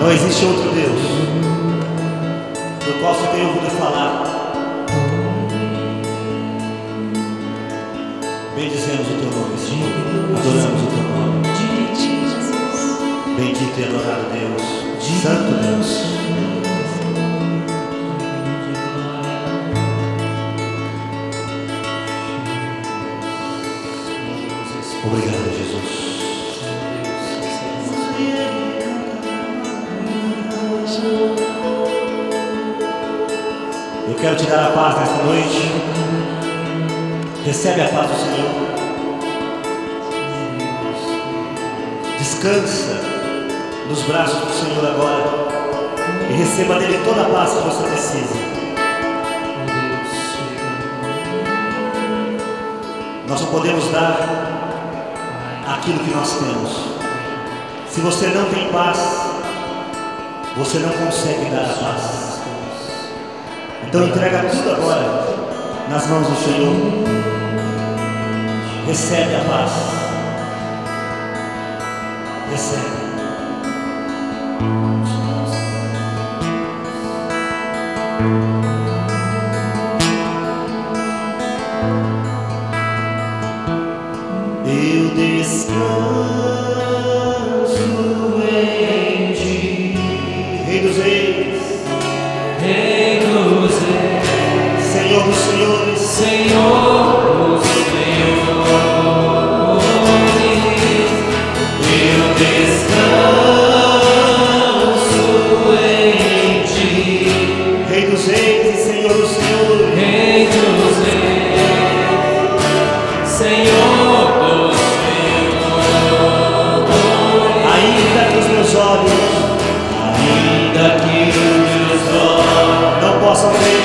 Não existe outro Deus do qual você tem ouvido falar. Bendizemos o teu nome, Senhor. Adoramos o teu nome. Bendito e adorado Deus, Santo Deus. Obrigado, Jesus. Eu quero te dar a paz nesta noite. Recebe a paz do Senhor. Descansa nos braços do Senhor agora e receba dele toda a paz que você precisa. Nós só podemos dar aquilo que nós temos. Se você não tem paz, você não consegue dar a paz. Então entrega tudo agora nas mãos do Senhor. Recebe a paz. Recebe. Eu descanso em ti, Rei dos Reis, Rei dos Reis, Senhor dos Senhores, Senhor dos Senhores. Eu descanso em ti, Rei dos Reis e Senhor dos Senhores, Rei dos Reis, Senhor dos Senhores. ainda que os meus olhos não possam ver,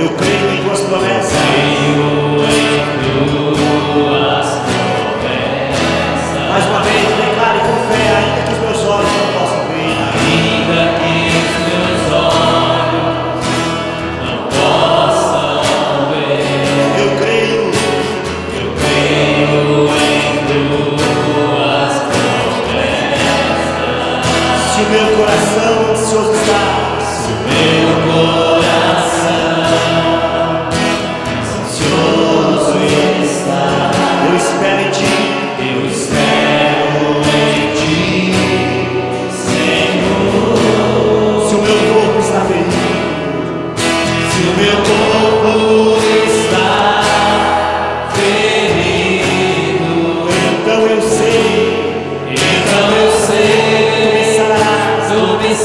eu creio em tuas promessas. Mais uma vez, declare com fé, ainda que os meus olhos não possam ver, eu creio se o meu coração ansioso está, eu espero em ti. Se o meu corpo está ferido, então eu sei, tu me sararás.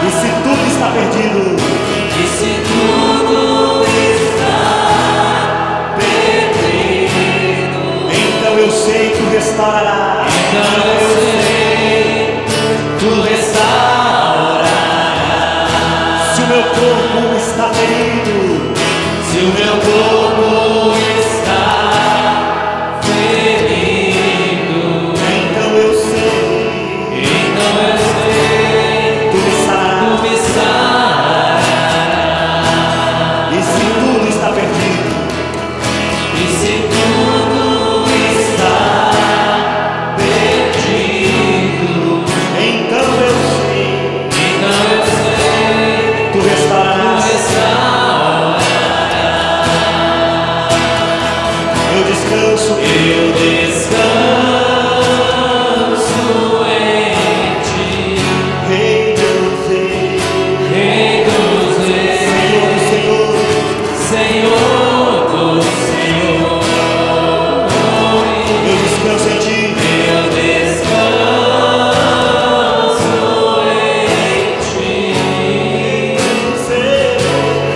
E se tudo está perdido, então eu sei que tu restaurarás. Se o meu corpo está ferido, Se o meu corpo está ferido, então eu sei, tu me sararás. me sararás. E se tudo está perdido, E se tudo está perdido, então eu sei, tu tu restaurarás. restaurarás. Eu descanso, Eu descanso em ti, Rei dos Reis, Rei dos Reis, Senhor dos Senhores. Senhor dos Senhores. Eu descanso em ti, Eu descanso em ti,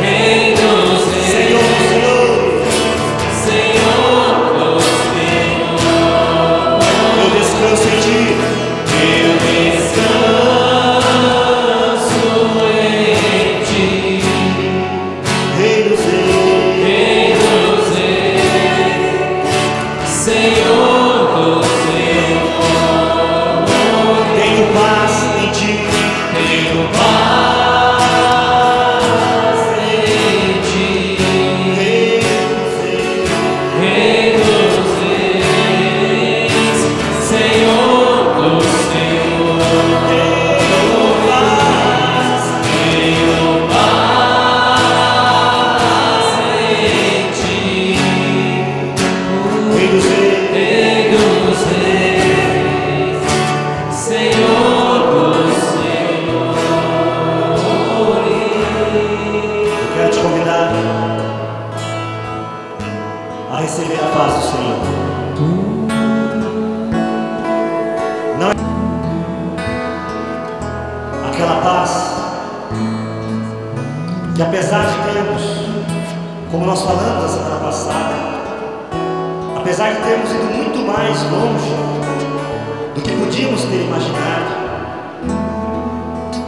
Rei dos Reis, Senhor dos Senhores. Senhor dos Senhores. a receber a paz do Senhor. Não é aquela paz que, apesar de termos, como nós falamos na semana passada, apesar de termos ido muito mais longe do que podíamos ter imaginado,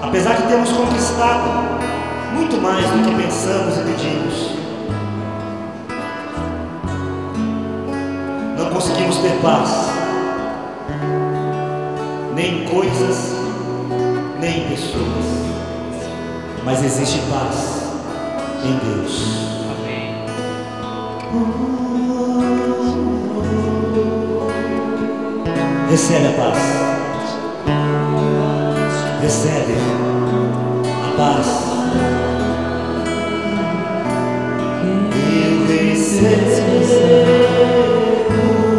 apesar de termos conquistado muito mais do que pensamos e pedimos, não conseguimos ter paz, nem em coisas, nem em pessoas, mas existe paz em Deus. Amém. Recebe a paz, recebe a paz. Eu recebo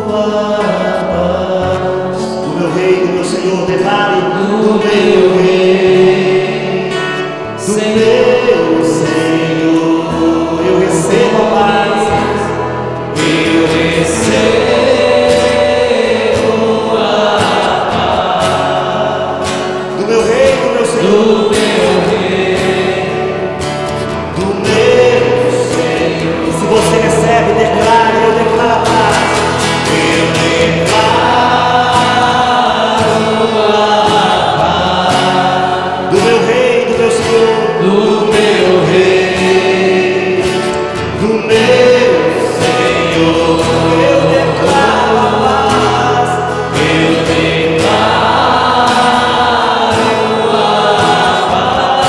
a paz do meu Rei, do meu Senhor. Declare: do meu Rei, do meu Senhor, eu recebo a paz. Eu recebo a paz Do meu Rei, do meu Senhor, do meu Rei, do meu Senhor. Se você recebe, declare: eu declaro a paz. eu declaro a paz Do meu Rei, do meu Senhor, do meu Rei, do meu Senhor. eu declaro a paz. Eu declaro a paz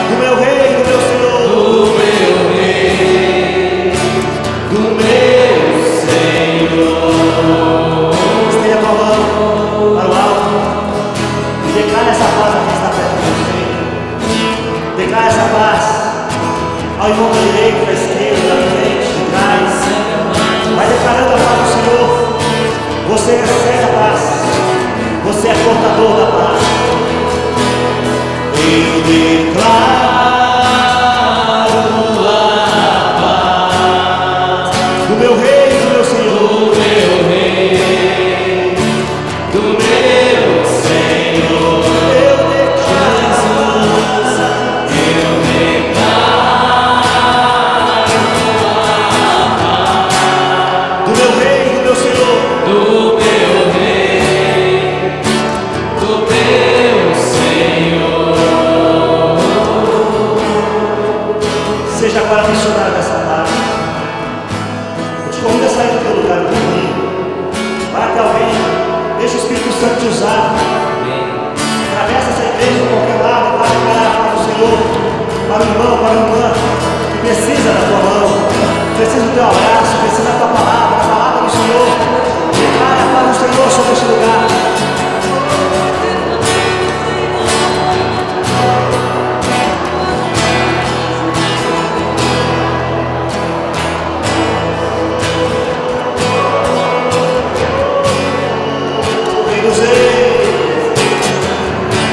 Do meu Rei, do meu Senhor, do meu Rei, do meu Senhor. esteja com a mão para o alto e declare essa paz a quem está perto de você. Declare essa paz ao irmão da direita, da esquerda, da frente, de trás. Vai declarando a paz do Senhor. Você recebe a paz. Você é portador da paz. Eu declaro a paz Do meu Rei, do meu Senhor, do meu Rei, do meu Senhor. eu declaro a paz. Eu declaro Do meu Rei, do meu Senhor, do meu Rei, do meu Senhor. seja agora missionário dessa paz. Eu te convido a sair do teu lugar um pouquinho. Vai até alguém, deixa o Espírito Santo te usar. Atravessa essa igreja por qualquer lado, vai declarar a paz do Senhor para o irmão, para a irmã que precisa da tua mão, precisa do teu abraço, precisa da tua palavra, da palavra do Senhor. Declara a paz do Senhor sobre este lugar. Rei dos reis,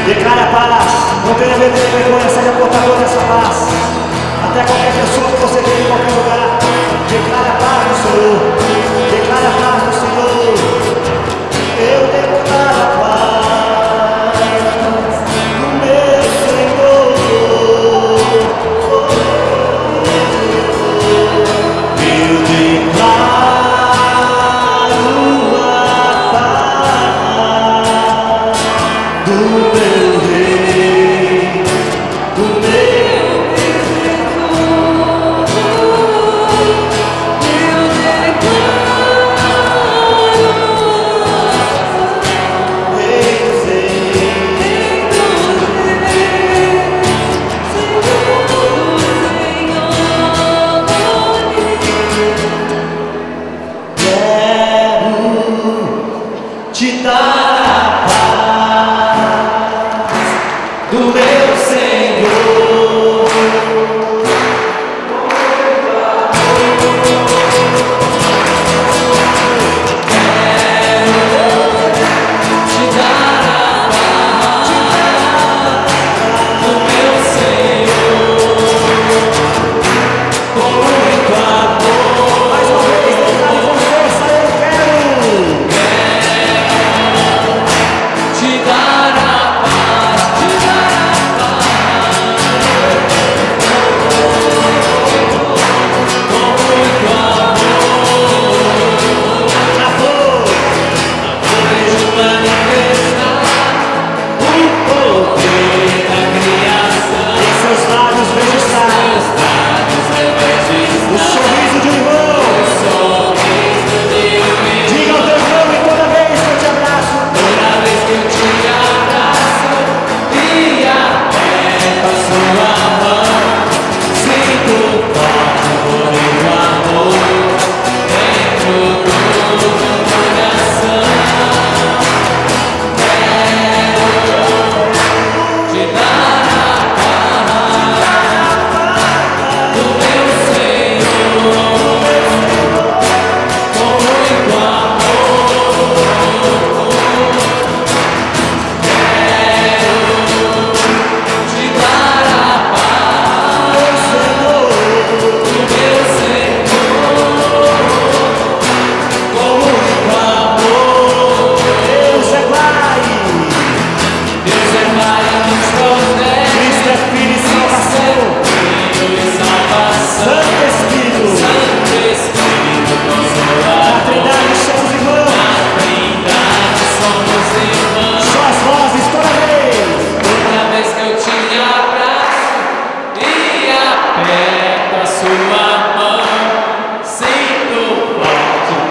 declare a paz, não tenha medo de vergonha, seja portador dessa paz. Até qualquer pessoa que você vê em qualquer lugar, declare a paz do Senhor, declare a paz do Senhor. Eu declaro a paz do meu Senhor. Eu declaro a paz do meu Rei, do meu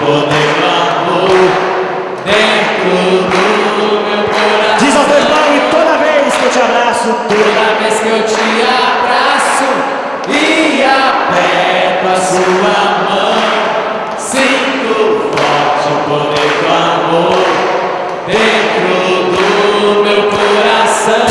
poder do amor dentro do meu coração. Diz ao teu irmão, e toda vez que eu te abraço, toda vez que eu te abraço e aperto a sua mão, sinto forte o poder do amor dentro do meu coração.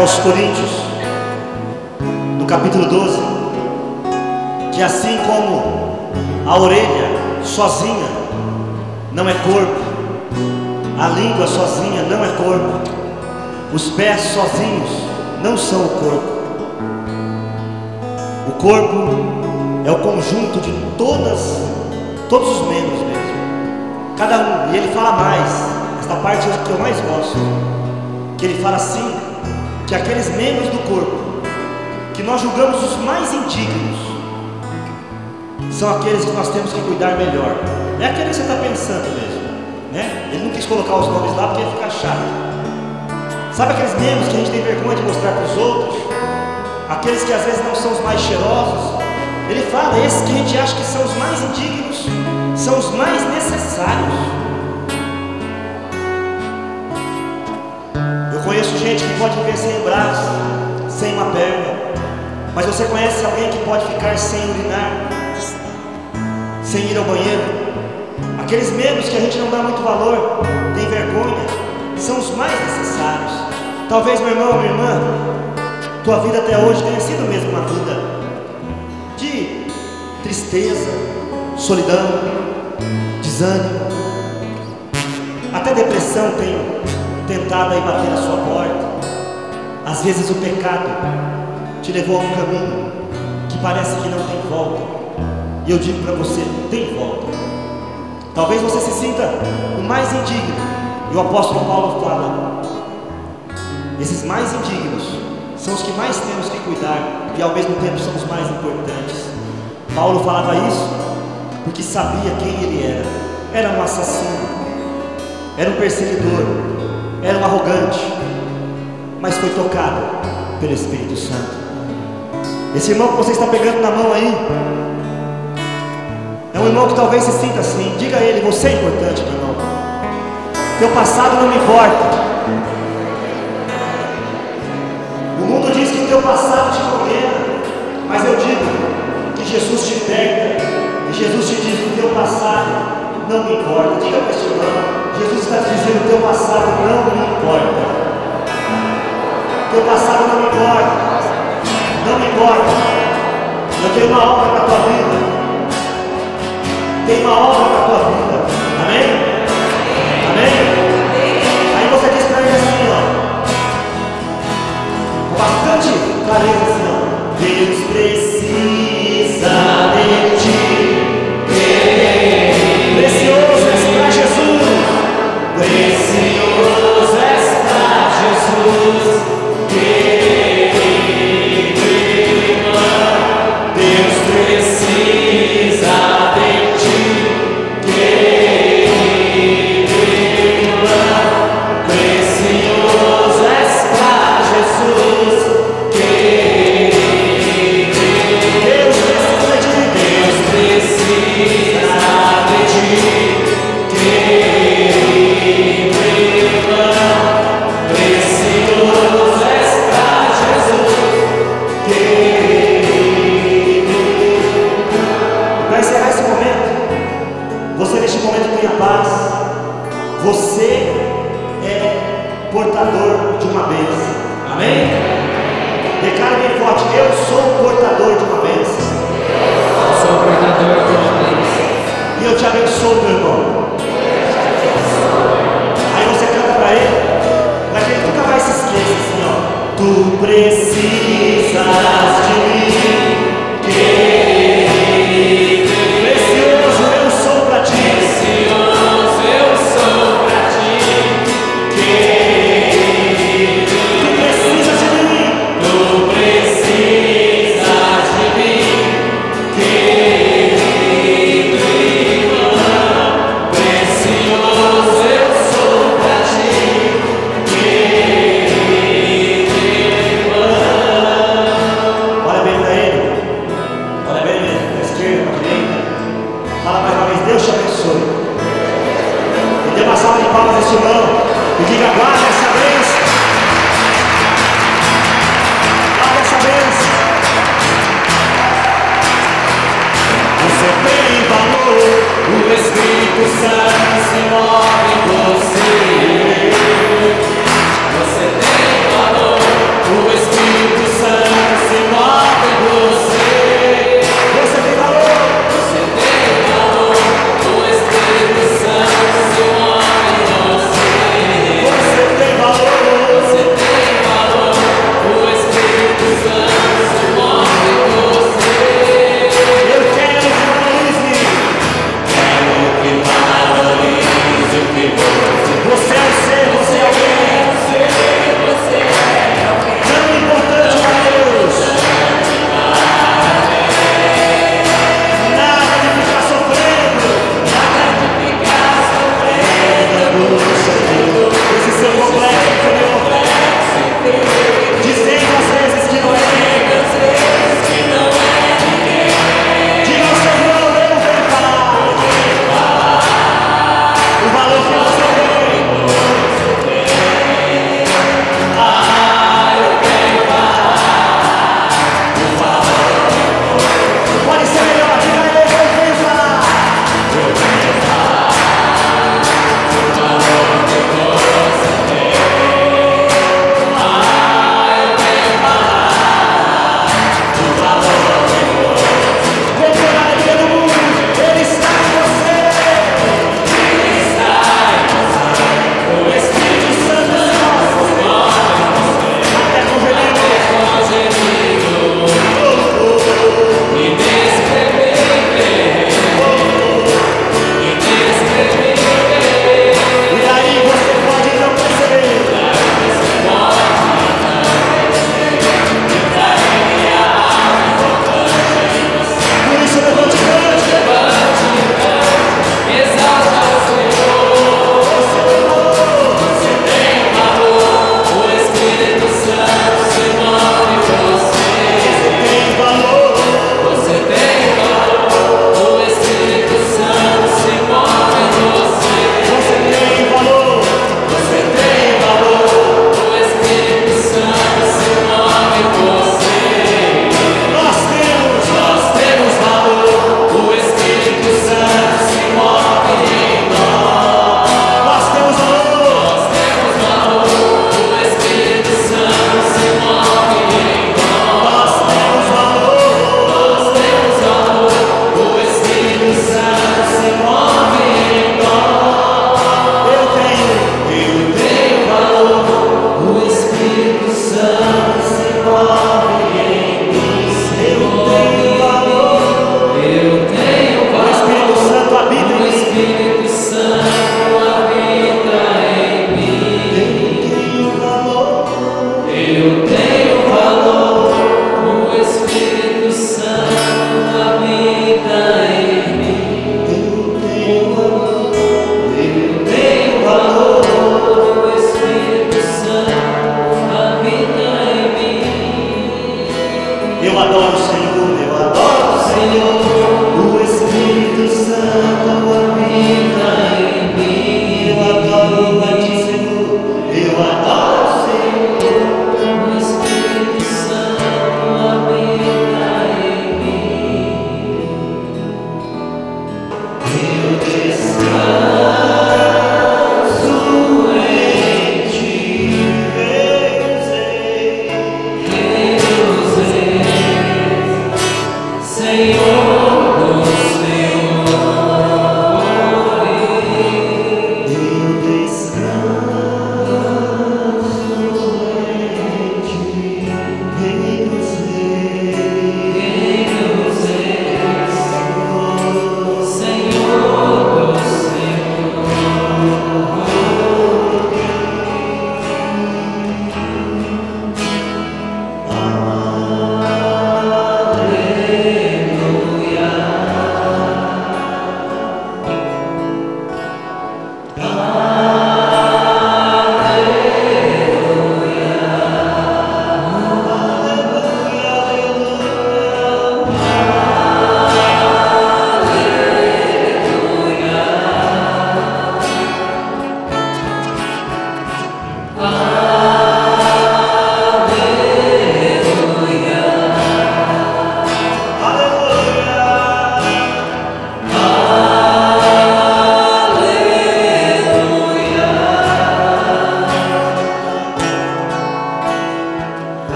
Aos Coríntios, no capítulo 12, que assim como a orelha sozinha não é corpo, a língua sozinha não é corpo, os pés sozinhos não são o corpo. O corpo é o conjunto de todos os membros mesmo, cada um. E ele fala mais, esta parte é a que eu mais gosto, que ele fala assim, que aqueles membros do corpo que nós julgamos os mais indignos são aqueles que nós temos que cuidar melhor. É aquele que você está pensando mesmo, né? Ele não quis colocar os nomes lá porque ia ficar chato. Sabe aqueles membros que a gente tem vergonha de mostrar para os outros? Aqueles que às vezes não são os mais cheirosos. Ele fala, esses que a gente acha que são os mais indignos são os mais necessários. Eu conheço gente que pode viver sem um braço, sem uma perna. Mas você conhece alguém que pode ficar sem urinar, sem ir ao banheiro? Aqueles membros que a gente não dá muito valor, tem vergonha, são os mais necessários. Talvez, meu irmão, minha irmã, tua vida até hoje tenha sido mesmo uma vida de tristeza, solidão, desânimo. Até depressão tem tentado aí bater na sua porta. Às vezes o pecado te levou a um caminho que parece que não tem volta. E eu digo para você, não tem volta. Talvez você se sinta o mais indigno. E o apóstolo Paulo fala: esses mais indignos são os que mais temos que cuidar, e ao mesmo tempo são os mais importantes. Paulo falava isso porque sabia quem ele era. Era um assassino, era um perseguidor, era um arrogante, mas foi tocado pelo Espírito Santo. Esse irmão que você está pegando na mão aí é um irmão que talvez se sinta assim. Diga a ele: você é importante, meu irmão. Teu passado não me importa. O mundo diz que teu passado te condena, mas eu digo que Jesus te liberta. E Jesus te diz que teu passado não me importa. Diga para este irmão: Jesus está te dizendo: teu passado não me importa. Teu passado não me importa. Não me importa. Eu tenho uma obra para a tua vida. Tem uma obra para a tua vida. Amém? Amém? Aí você diz para ele assim, ó, com bastante clareza assim, ó: Deus precisa de ti. Precioso és para Jesus. Precioso és para Jesus. Deus precisa de ti. Precioso és para Jesus. Deus precisa de ti. Deus precisa de ti. Precioso és para Jesus. Para encerrar esse momento, você neste momento tenha paz. Você é portador de uma bênção. Amém? Declare bem forte: eu sou portador de uma bênção. Eu sou portador de uma bênção. E eu te abençoo, meu irmão. Aí você canta para ele, para que ele nunca mais se esqueça assim, ó: tu precisas de mim. Precioso eu sou para ti. Precioso eu sou para ti. Tu precisas de mim. Tu precisas de mim. Precioso eu sou para ti. Olha bem para ele. Olha bem mesmo, para a esquerda, para a direita. Fala mais uma vez: Deus te abençoe. E dê uma salva de palmas a este irmão. E diga: guarda essa bênção. Guarda essa bênção. Você tem valor. O Espírito Santo se move em você. Você tem valor. O Espírito Santo se move em você. Você tem valor. Você tem valor. O Espírito Santo se move em você. Você tem valor. Você tem valor. O Espírito Santo se move em você. Eu quero que valorize. Quero que valorize o que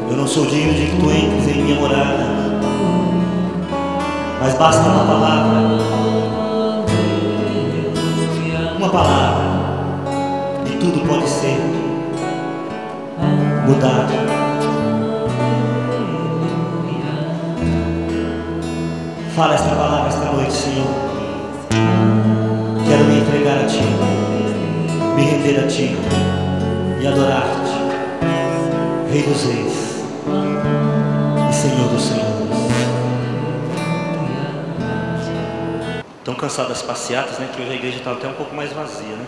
Eu não sou digno de que tu entres em minha morada, mas basta uma palavra, e tudo pode ser mudado. Fala esta palavra esta noite, Senhor. Quero me entregar a Ti, me render a Ti e adorar-te, Rei dos Reis e Senhor dos Senhores. Tão cansado das passeatas, né? Que hoje a igreja está até um pouco mais vazia, né?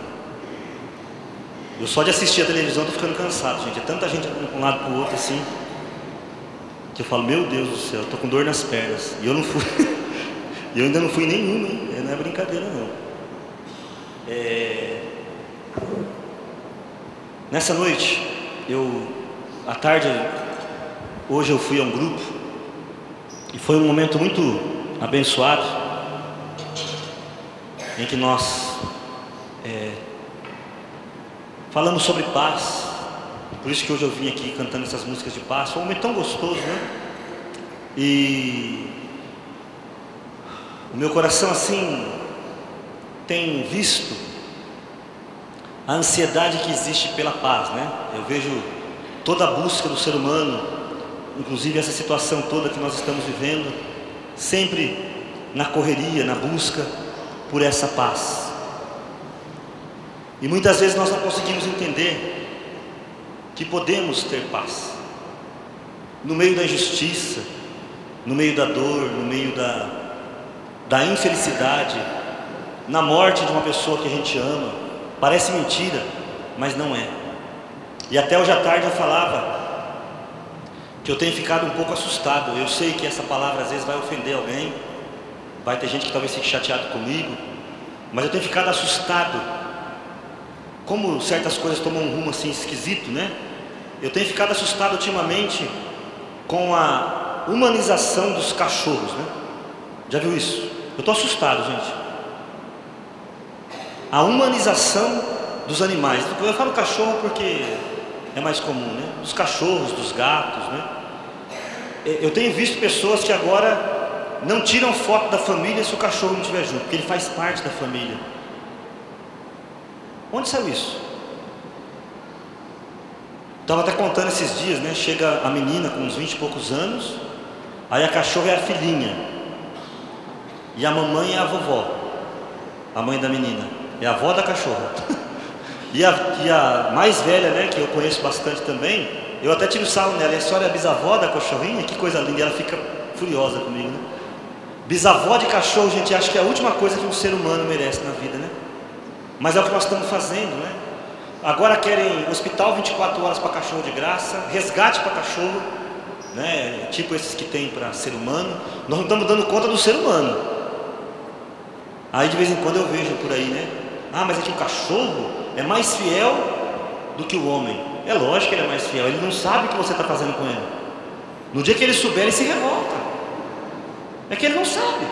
Eu só de assistir a televisão estou ficando cansado, gente. É tanta gente de um lado para o outro assim, que eu falo, meu Deus do céu, eu estou com dor nas pernas. E eu não fui, e eu ainda não fui nenhuma, hein? Não é brincadeira não. Nessa noite, à tarde, hoje eu fui a um grupo, e foi um momento muito abençoado, em que nós falamos sobre paz. Por isso que hoje eu vim aqui cantando essas músicas de paz. Foi um momento tão gostoso, né? E o meu coração assim tem visto a ansiedade que existe pela paz, né? Eu vejo toda a busca do ser humano, inclusive essa situação toda que nós estamos vivendo, sempre na correria, na busca por essa paz. E muitas vezes nós não conseguimos entender que podemos ter paz no meio da injustiça, no meio da dor, no meio da infelicidade, na morte de uma pessoa que a gente ama. Parece mentira, mas não é. E até hoje à tarde eu falava que eu tenho ficado um pouco assustado. Eu sei que essa palavra às vezes vai ofender alguém, vai ter gente que talvez fique chateado comigo, mas eu tenho ficado assustado como certas coisas tomam um rumo assim esquisito, né? Eu tenho ficado assustado ultimamente com a humanização dos cachorros, né? Já viu isso? Eu estou assustado, gente. A humanização dos animais. Eu falo cachorro porque é mais comum, né? Dos cachorros, dos gatos, né? Eu tenho visto pessoas que agora não tiram foto da família se o cachorro não estiver junto, porque ele faz parte da família. Onde saiu isso? Estava até contando esses dias, né? Chega a menina com uns 20 e poucos anos, aí a cachorra é a filhinha, e a mamãe é a vovó, a mãe da menina, é a avó da cachorra. E a mais velha, né, que eu conheço bastante também, eu até tiro sarro nela, a senhora é a bisavó da cachorrinha? Que coisa linda, e ela fica furiosa comigo, né? Bisavó de cachorro, gente, acho que é a última coisa que um ser humano merece na vida, né? Mas é o que nós estamos fazendo, né? Agora querem hospital 24 horas para cachorro de graça, resgate para cachorro, né? Tipo esses que tem para ser humano. Nós não estamos dando conta do ser humano. Aí de vez em quando eu vejo por aí, né? Ah, mas é que o cachorro é mais fiel do que o homem. É lógico que ele é mais fiel, ele não sabe o que você está fazendo com ele. No dia que ele souber, ele se revolta. É que ele não sabe.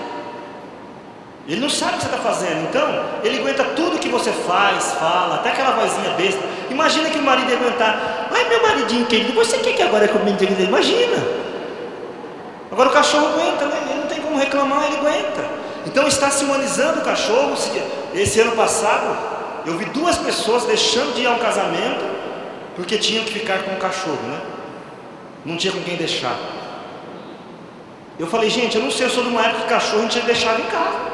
Ele não sabe o que você está fazendo. Então, ele aguenta tudo que você faz, fala, até aquela vozinha besta. Imagina que o marido ia aguentar. Ai, meu maridinho querido, você quer que agora é comigo? Imagina. Agora o cachorro aguenta, né? Ele não tem como reclamar, ele aguenta. Então está se humanizando o cachorro. Esse ano passado, eu vi 2 pessoas deixando de ir a um casamento porque tinham que ficar com o cachorro, né? Não tinha com quem deixar. Eu falei, gente, eu não sei, eu sou de uma época que cachorro a gente tinha deixado em casa.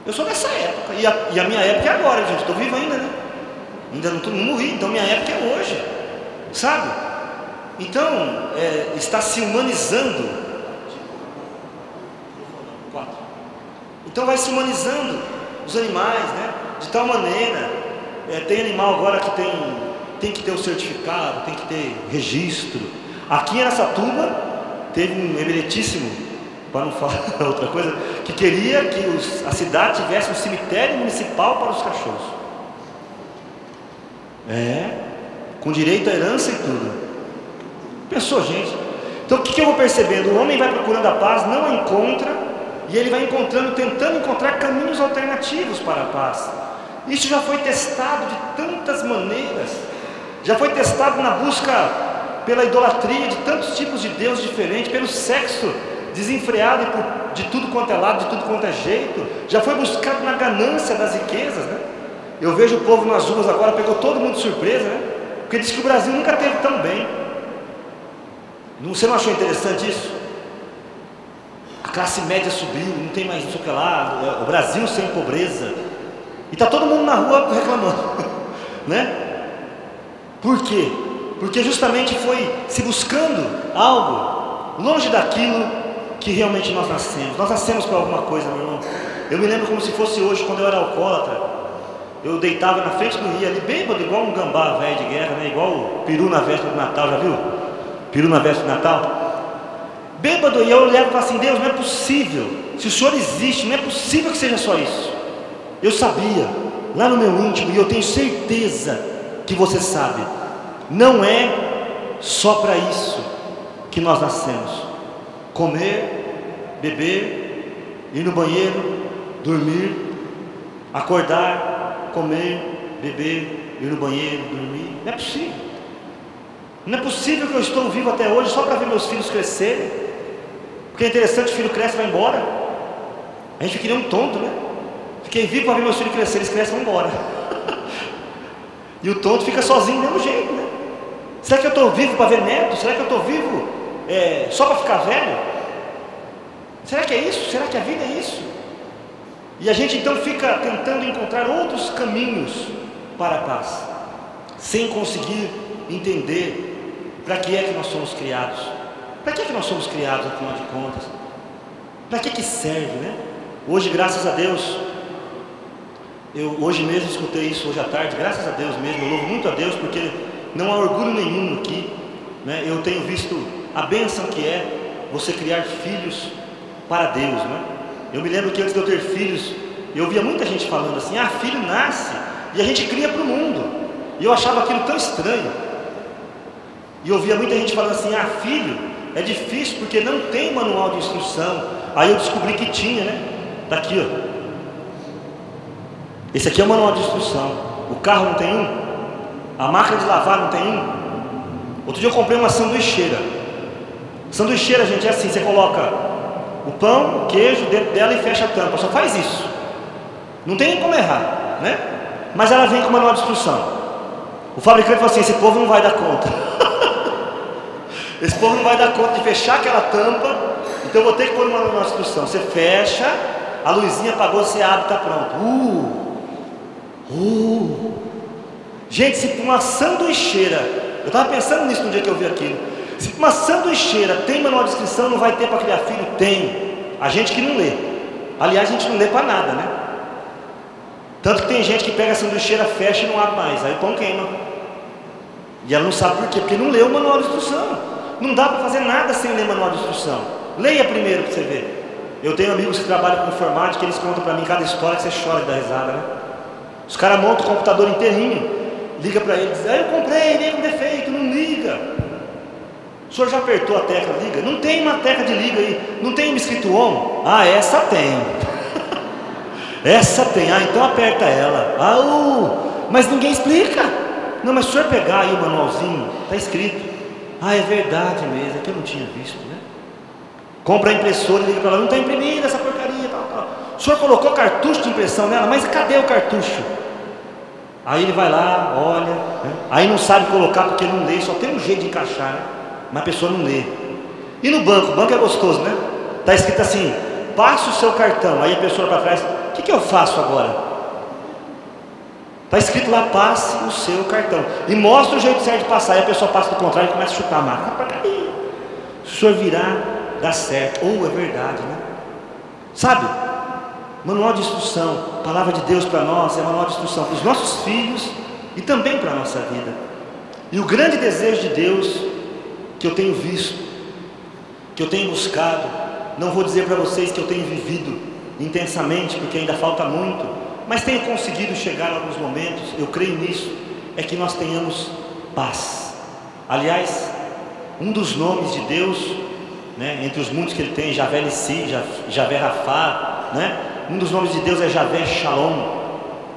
Eu sou dessa época, e a minha época é agora, gente, estou vivo ainda, né? Ainda não morri, então minha época é hoje, sabe? Então, está se humanizando. 4. Então vai se humanizando os animais, né? De tal maneira, tem animal agora que tem que ter o certificado, tem que ter registro. Aqui em Araçatuba, teve um emeritíssimo, para não falar outra coisa, que queria que a cidade tivesse um cemitério municipal para os cachorros. Com direito à herança e tudo. Pensou, gente? Então o que eu vou percebendo? O homem vai procurando a paz, não a encontra, e ele vai encontrando, tentando encontrar caminhos alternativos para a paz. Isso já foi testado de tantas maneiras, já foi testado na busca pela idolatria de tantos tipos de deuses diferentes, pelo sexo desenfreado de tudo quanto é lado, de tudo quanto é jeito, já foi buscado na ganância das riquezas, né? Eu vejo o povo nas ruas agora, pegou todo mundo de surpresa, né? Porque diz que o Brasil nunca teve tão bem. Você não achou interessante isso? A classe média subiu, não tem mais não sei o que lá, o Brasil sem pobreza, e está todo mundo na rua reclamando, né? Por quê? Porque justamente foi se buscando algo longe daquilo que realmente nós nascemos. Nós nascemos para alguma coisa, meu irmão. Eu me lembro como se fosse hoje, quando eu era alcoólatra. Eu deitava na frente do rio ali, bêbado, igual um gambá velho de guerra, né? Igual o peru na véspera do Natal, já viu? Peru na véspera do Natal. Bêbado, e eu olhava e falava assim, Deus, não é possível. Se o Senhor existe, não é possível que seja só isso. Eu sabia, lá no meu íntimo, e eu tenho certeza que você sabe, não é só para isso que nós nascemos. Comer, beber, ir no banheiro, dormir, acordar, comer, beber, ir no banheiro, dormir. Não é possível. Não é possível que eu estou vivo até hoje só para ver meus filhos crescerem. Porque é interessante, o filho cresce e vai embora. A gente fica um tonto, né? Fiquei vivo para ver meus filhos crescerem, eles crescem e vão embora. E o tonto fica sozinho do mesmo jeito, né? Será que eu estou vivo para ver netos? Será que eu estou vivo só para ficar velho? Será que é isso? Será que a vida é isso? E a gente então fica tentando encontrar outros caminhos para a paz, sem conseguir entender para que é que nós somos criados. Para que é que nós somos criados, afinal de contas? Para que serve, né? Hoje, graças a Deus, eu hoje mesmo escutei isso hoje à tarde, graças a Deus mesmo, eu louvo muito a Deus, porque não há orgulho nenhum aqui, né? Eu tenho visto a bênção que é você criar filhos para Deus, né? Eu me lembro que antes de eu ter filhos, eu via muita gente falando assim, filho nasce e a gente cria para o mundo, e eu achava aquilo tão estranho, e eu via muita gente falando assim, filho é difícil porque não tem manual de instrução. Aí eu descobri que tinha, né? Está aqui, ó. Esse aqui é o manual de instrução. O carro não tem um, a máquina de lavar não tem um. Outro dia eu comprei uma sanduicheira. Sanduicheira, gente, é assim, você coloca o pão, o queijo dentro dela e fecha a tampa. Só faz isso. Não tem nem como errar, né? Mas ela vem com manual de instrução. O fabricante fala assim: esse povo não vai dar conta. Esse povo não vai dar conta de fechar aquela tampa, então eu vou ter que pôr uma manual de instrução. Você fecha, a luzinha apagou, você abre, está pronto. Gente, se uma sanduicheira, eu estava pensando nisso no dia que eu vi aquilo. Se uma sanduicheira tem manual de instrução, não vai ter para criar filho? Tem. A gente que não lê. Aliás, a gente não lê para nada, né? Tanto que tem gente que pega a sanduicheira, fecha e não abre mais, aí o pão queima. E ela não sabe por quê, porque não leu o manual de instrução. Não dá para fazer nada sem ler manual de instrução. Leia primeiro para você ver. Eu tenho amigos que trabalham com informática, eles contam para mim cada história que você chora de dar risada, né? Os caras montam o computador inteirinho, liga para eles, eu comprei, veio com defeito, não liga. O senhor já apertou a tecla liga? Não tem uma tecla de liga aí, não tem uma escrito on? Ah, essa tem. Essa tem, então aperta ela. Mas ninguém explica. Não, mas se o senhor pegar aí o manualzinho, está escrito. É verdade mesmo, é que eu não tinha visto, né? Compra a impressora e liga para ela, não está imprimida essa porcaria, tal. O senhor colocou cartucho de impressão nela, mas cadê o cartucho? Aí ele vai lá, olha, né? Aí não sabe colocar porque não lê, só tem um jeito de encaixar, né? Mas a pessoa não lê. E no banco, o banco é gostoso, né? Está escrito assim: passe o seu cartão. Aí a pessoa para trás, o que eu faço agora? Está escrito lá: passe o seu cartão. E mostra o jeito certo de passar. Aí a pessoa passa do contrário e começa a chutar a máquina. Se o senhor virar, dá certo. É verdade, né? Sabe? Manual de instrução, palavra de Deus para nós é manual de instrução para os nossos filhos e também para a nossa vida. E o grande desejo de Deus que eu tenho visto, que eu tenho buscado, não vou dizer para vocês que eu tenho vivido intensamente, porque ainda falta muito, mas tenho conseguido chegar a alguns momentos, eu creio nisso, é que nós tenhamos paz. Aliás, um dos nomes de Deus, né, entre os muitos que ele tem, Javé Nissi, Javé Rafá, né? Um dos nomes de Deus é Javé Shalom,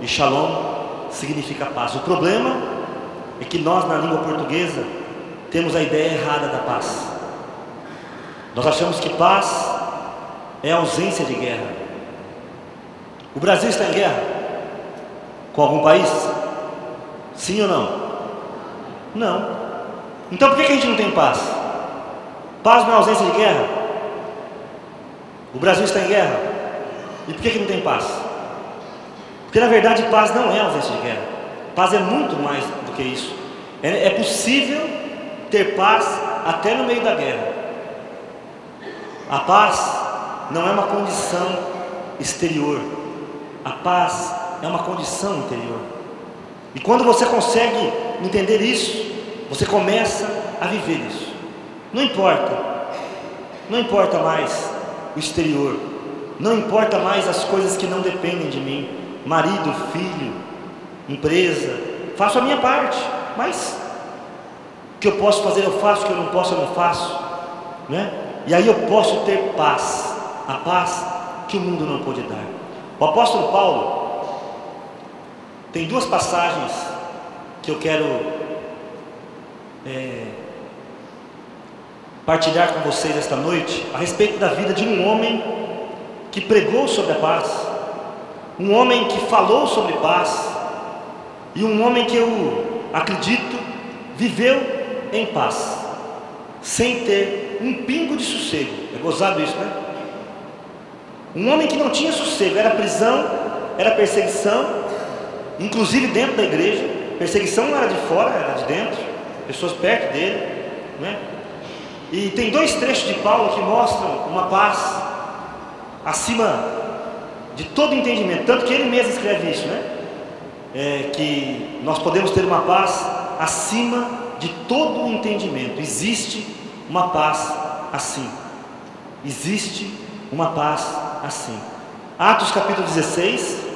e Shalom significa paz. O problema é que nós, na língua portuguesa, temos a ideia errada da paz. Nós achamos que paz é ausência de guerra. O Brasil está em guerra com algum país? Sim ou não? Não. Então por que a gente não tem paz? Paz não é ausência de guerra? O Brasil está em guerra. E por que não tem paz? Porque na verdade paz não é ausência de guerra. Paz é muito mais do que isso. É possível ter paz até no meio da guerra. A paz não é uma condição exterior. A paz é uma condição interior. E quando você consegue entender isso, você começa a viver isso. Não importa mais o exterior, não importa mais as coisas que não dependem de mim, marido, filho, empresa, faço a minha parte, mas o que eu posso fazer eu faço, o que eu não posso eu não faço, né? E aí eu posso ter paz, a paz que o mundo não pode dar. O apóstolo Paulo tem duas passagens que eu quero partilhar com vocês esta noite a respeito da vida de um homem que pregou sobre a paz, um homem que falou sobre paz e um homem que eu acredito viveu em paz, sem ter um pingo de sossego. É gozado isso, né? Um homem que não tinha sossego, era prisão, era perseguição, inclusive dentro da igreja. Perseguição não era de fora, era de dentro, pessoas perto dele, né? E tem dois trechos de Paulo que mostram uma paz acima de todo entendimento, tanto que ele mesmo escreve isso, né? Que nós podemos ter uma paz acima de todo entendimento. Existe uma paz assim. Existe uma paz assim. Atos capítulo 16.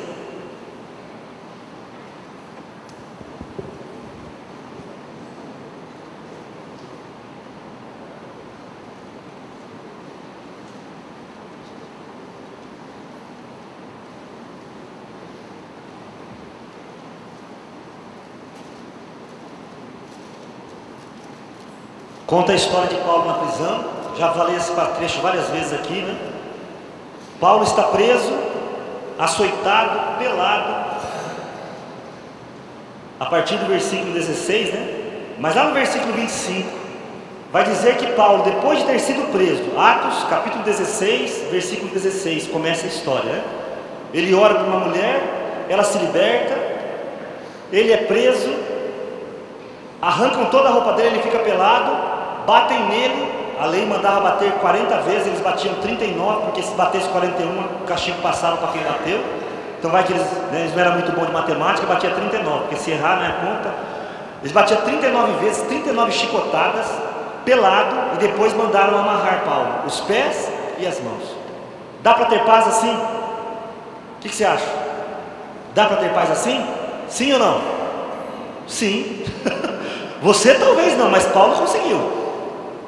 Conta a história de Paulo na prisão. Já falei esse trecho várias vezes aqui, né? Paulo está preso, açoitado, pelado, a partir do versículo 16, né? Mas lá no versículo 25, vai dizer que Paulo, depois de ter sido preso, Atos capítulo 16, versículo 16, começa a história, né? Ele ora por uma mulher, ela se liberta, ele é preso, arrancam toda a roupa dele, ele fica pelado, batem nele, a lei mandava bater 40 vezes, eles batiam 39, porque se batesse 41, o castigo passava para quem bateu. Então vai que eles não eram muito bons de matemática, batia 39, porque se errar na conta, eles batiam 39 vezes, 39 chicotadas, pelado, e depois mandaram amarrar Paulo, os pés e as mãos. Dá para ter paz assim? O que você acha? Dá para ter paz assim? Sim ou não? Sim. Você talvez não, mas Paulo conseguiu.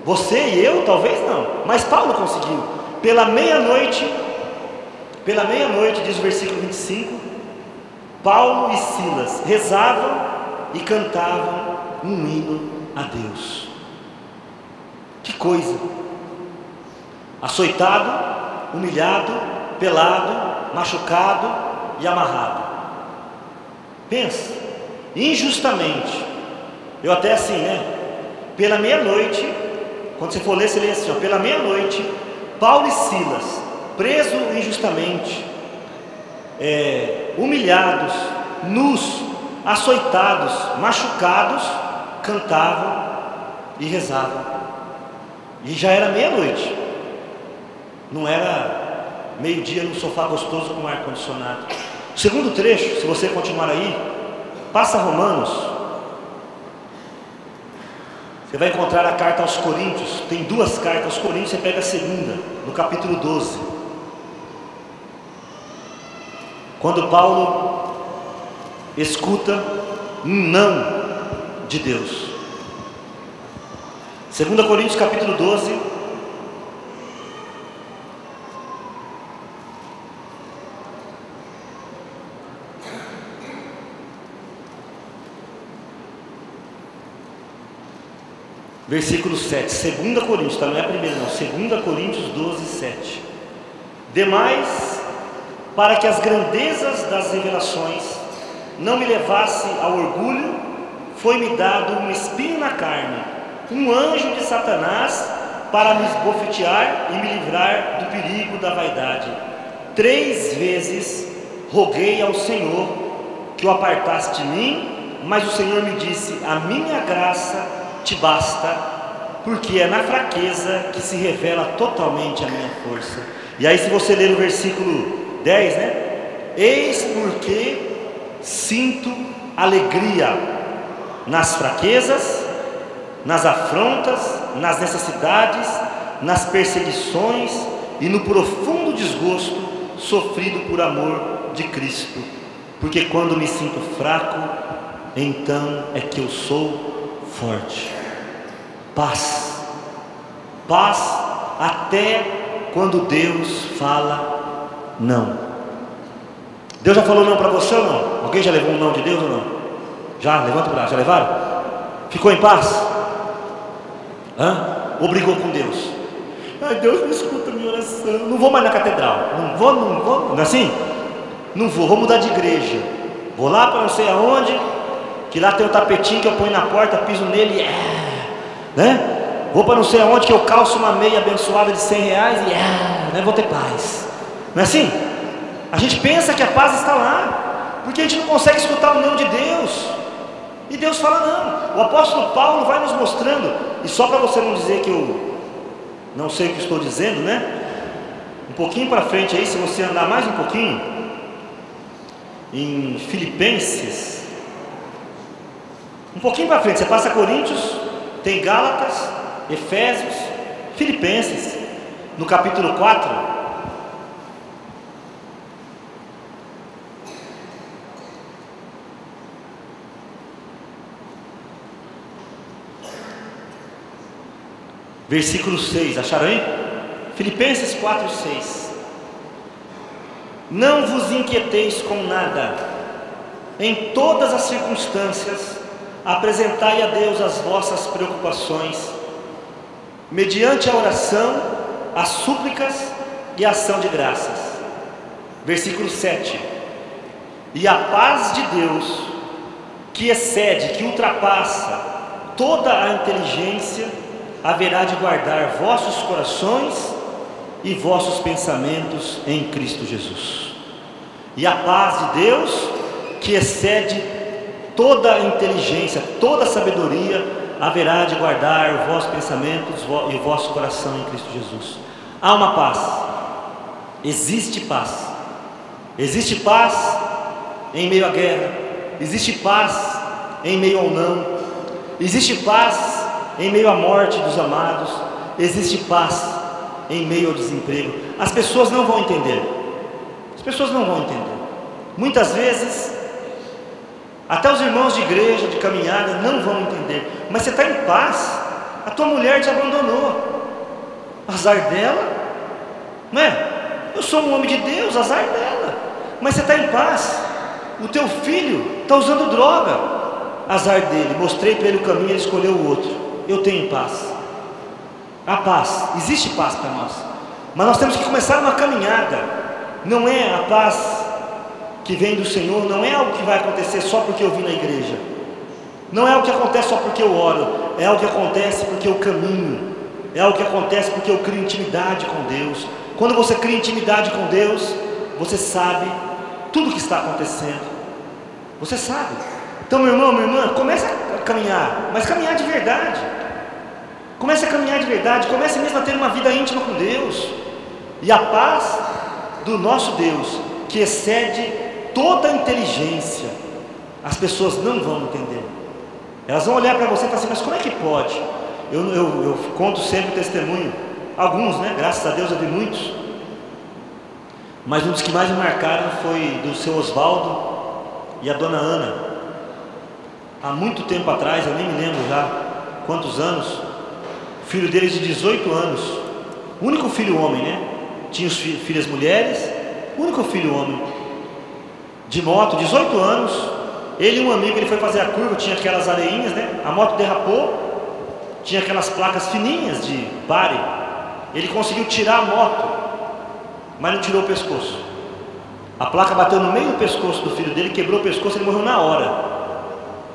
Você e eu talvez não, mas Paulo conseguiu. Pela meia-noite, diz o versículo 25, Paulo e Silas rezavam e cantavam um hino a Deus. Que coisa! Açoitado, humilhado, pelado, machucado e amarrado. Pensa, injustamente. Eu até assim, né? Pela meia-noite, quando você for ler, você lê assim, ó, pela meia-noite, Paulo e Silas, presos injustamente, humilhados, nus, açoitados, machucados, cantavam e rezavam. E já era meia-noite, não era meio-dia no sofá gostoso com ar-condicionado. O segundo trecho, se você continuar aí, passa Romanos. Você vai encontrar a carta aos Coríntios, tem duas cartas aos Coríntios, você pega a segunda, no capítulo 12. Quando Paulo escuta um não de Deus. 2 Coríntios capítulo 12, versículo 7, 2 Coríntios, tá? Não é a primeira não, 2 Coríntios 12, 7. Demais, para que as grandezas das revelações não me levasse ao orgulho, foi-me dado um espinho na carne, um anjo de Satanás, para me esbofetear e me livrar do perigo da vaidade. 3 vezes roguei ao Senhor que o apartasse de mim, mas o Senhor me disse: a minha graça te basta, porque é na fraqueza que se revela totalmente a minha força. E aí, se você ler o versículo 10, né? Eis porque sinto alegria nas fraquezas, nas afrontas, nas necessidades, nas perseguições e no profundo desgosto sofrido por amor de Cristo, porque quando me sinto fraco, então é que eu sou forte. Paz, paz até quando Deus fala não. Deus já falou não para você ou não? Alguém já levou um não de Deus ou não? Já? Levanta o braço, já levaram? Ficou em paz? Ou brigou com Deus? Ai, Deus não escuta a minha oração, não vou mais na catedral, não vou, não é assim? Não vou mudar de igreja, vou lá para não sei aonde, que lá tem um tapetinho que eu ponho na porta, piso nele, né? Vou para não sei aonde que eu calço uma meia abençoada de 100 reais e né? Vou ter paz. Não é assim? A gente pensa que a paz está lá, porque a gente não consegue escutar o não de Deus, e Deus fala não. O apóstolo Paulo vai nos mostrando, e só para você não dizer que eu não sei o que estou dizendo, né? Um pouquinho para frente aí, se você andar mais um pouquinho, em Filipenses, um pouquinho para frente, você passa Coríntios, tem Gálatas, Efésios, Filipenses, no capítulo 4, versículo 6, acharam aí? Filipenses 4, 6. Não vos inquieteis com nada, em todas as circunstâncias apresentai a Deus as vossas preocupações, mediante a oração, as súplicas e a ação de graças. Versículo 7. E a paz de Deus, que excede, que ultrapassa toda a inteligência, haverá de guardar vossos corações e vossos pensamentos em Cristo Jesus. E a paz de Deus, que excede toda a inteligência, toda a sabedoria, haverá de guardar vossos pensamentos e vosso coração em Cristo Jesus. Há uma paz, existe paz. Existe paz em meio à guerra, existe paz em meio ao não, existe paz em meio à morte dos amados, existe paz em meio ao desemprego. As pessoas não vão entender, as pessoas não vão entender. Muitas vezes, até os irmãos de igreja, de caminhada, não vão entender. Mas você está em paz, a tua mulher te abandonou, azar dela, não é? Eu sou um homem de Deus, azar dela. Mas você está em paz. O teu filho está usando droga, azar dele. Mostrei para ele o caminho, ele escolheu o outro. Eu tenho paz. Há paz, existe paz para nós. Mas nós temos que começar uma caminhada. Não é a paz que vem do Senhor, não é algo que vai acontecer só porque eu vim na igreja. Não é algo que acontece só porque eu oro. É algo que acontece porque eu caminho. É algo que acontece porque eu crio intimidade com Deus. Quando você cria intimidade com Deus, você sabe tudo o que está acontecendo. Você sabe. Então, meu irmão, minha irmã, comece a caminhar, mas caminhar de verdade. Comece a caminhar de verdade. Comece mesmo a ter uma vida íntima com Deus. E a paz do nosso Deus, que excede toda a inteligência, as pessoas não vão entender. Elas vão olhar para você e falar assim: mas como é que pode? Eu conto sempre o testemunho, alguns, né? Graças a Deus eu vi muitos, mas um dos que mais me marcaram foi do seu Oswaldo e a dona Ana. Há muito tempo atrás, eu nem me lembro já quantos anos, o filho deles de 18 anos, o único filho homem, né? Tinha os filhas mulheres, o único filho homem, de moto, 18 anos. Ele e um amigo, ele foi fazer a curva, tinha aquelas areinhas, né? A moto derrapou, tinha aquelas placas fininhas de pare. Ele conseguiu tirar a moto, mas não tirou o pescoço. A placa bateu no meio do pescoço do filho dele, quebrou o pescoço, ele morreu na hora.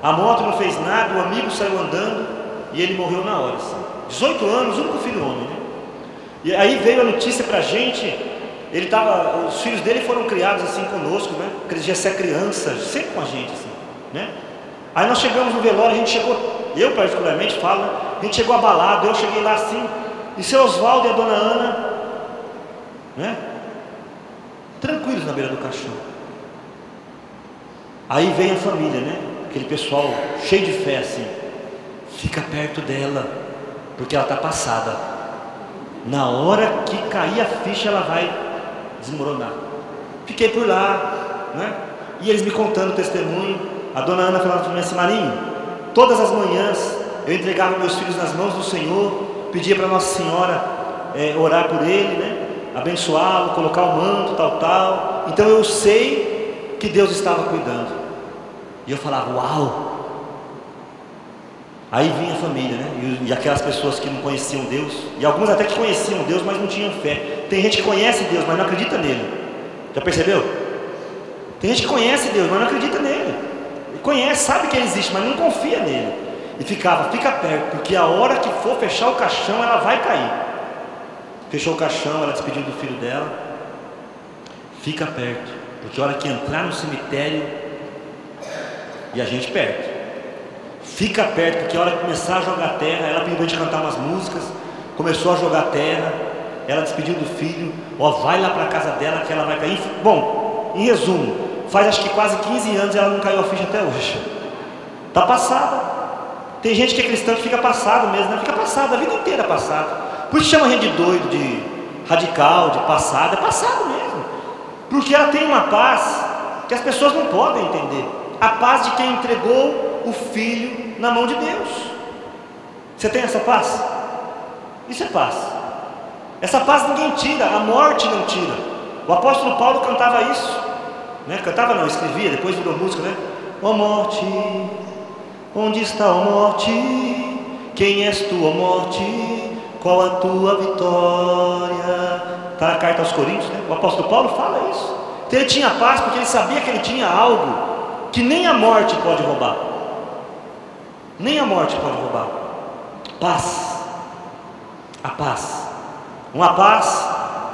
A moto não fez nada, o amigo saiu andando e ele morreu na hora. 18 anos, único filho homem, né? E aí veio a notícia pra gente. Os filhos dele foram criados assim conosco, né? Porque eles já são criança, sempre com a gente, assim, né? Aí nós chegamos no velório, a gente chegou, eu particularmente falo, né? A gente chegou abalado, eu cheguei lá assim, e seu Oswaldo e a dona Ana, né? Tranquilos na beira do caixão. Aí vem a família, né? Aquele pessoal cheio de fé assim, fica perto dela, porque ela está passada. Na hora que cair a ficha, ela vai desmoronar. Fiquei por lá, né? E eles me contando o testemunho. A dona Ana falando para mim assim: Marinho, todas as manhãs eu entregava meus filhos nas mãos do Senhor, pedia para Nossa Senhora orar por ele, né? Abençoá-lo, colocar o manto, tal. Então eu sei que Deus estava cuidando. E eu falava: uau! Aí vinha a família, né? E aquelas pessoas que não conheciam Deus, e alguns até que conheciam Deus, mas não tinham fé. Tem gente que conhece Deus, mas não acredita nele. Já percebeu? Tem gente que conhece Deus, mas não acredita nele. Conhece, sabe que ele existe, mas não confia nele. E fica perto, porque a hora que for fechar o caixão, ela vai cair. Fechou o caixão, ela despediu do filho dela. Fica perto, porque a hora que entrar no cemitério, e a gente perto. Fica perto, porque a hora que começar a jogar terra, ela pediu a gente cantar umas músicas, começou a jogar terra, ela despediu do filho, vai lá para a casa dela que ela vai cair. Bom, em resumo, faz acho que quase 15 anos e ela não caiu a ficha até hoje. Está passada. Tem gente que é cristã que fica passado mesmo, né? Fica passado, a vida inteira passada. Por isso chama a gente de doido, de radical, de passado. É passado mesmo. Porque ela tem uma paz que as pessoas não podem entender. A paz de quem entregou o filho na mão de Deus. Você tem essa paz? Isso é paz. Essa paz ninguém tira, a morte não tira. O apóstolo Paulo cantava isso, né? Cantava não, escrevia, depois virou música, né? Ó morte, onde está a morte? Quem és tu, ó morte? Qual a tua vitória? Está na carta aos Coríntios, né? O apóstolo Paulo fala isso. Então ele tinha paz porque ele sabia que ele tinha algo que nem a morte pode roubar. Nem a morte pode roubar. Paz. A paz. Uma paz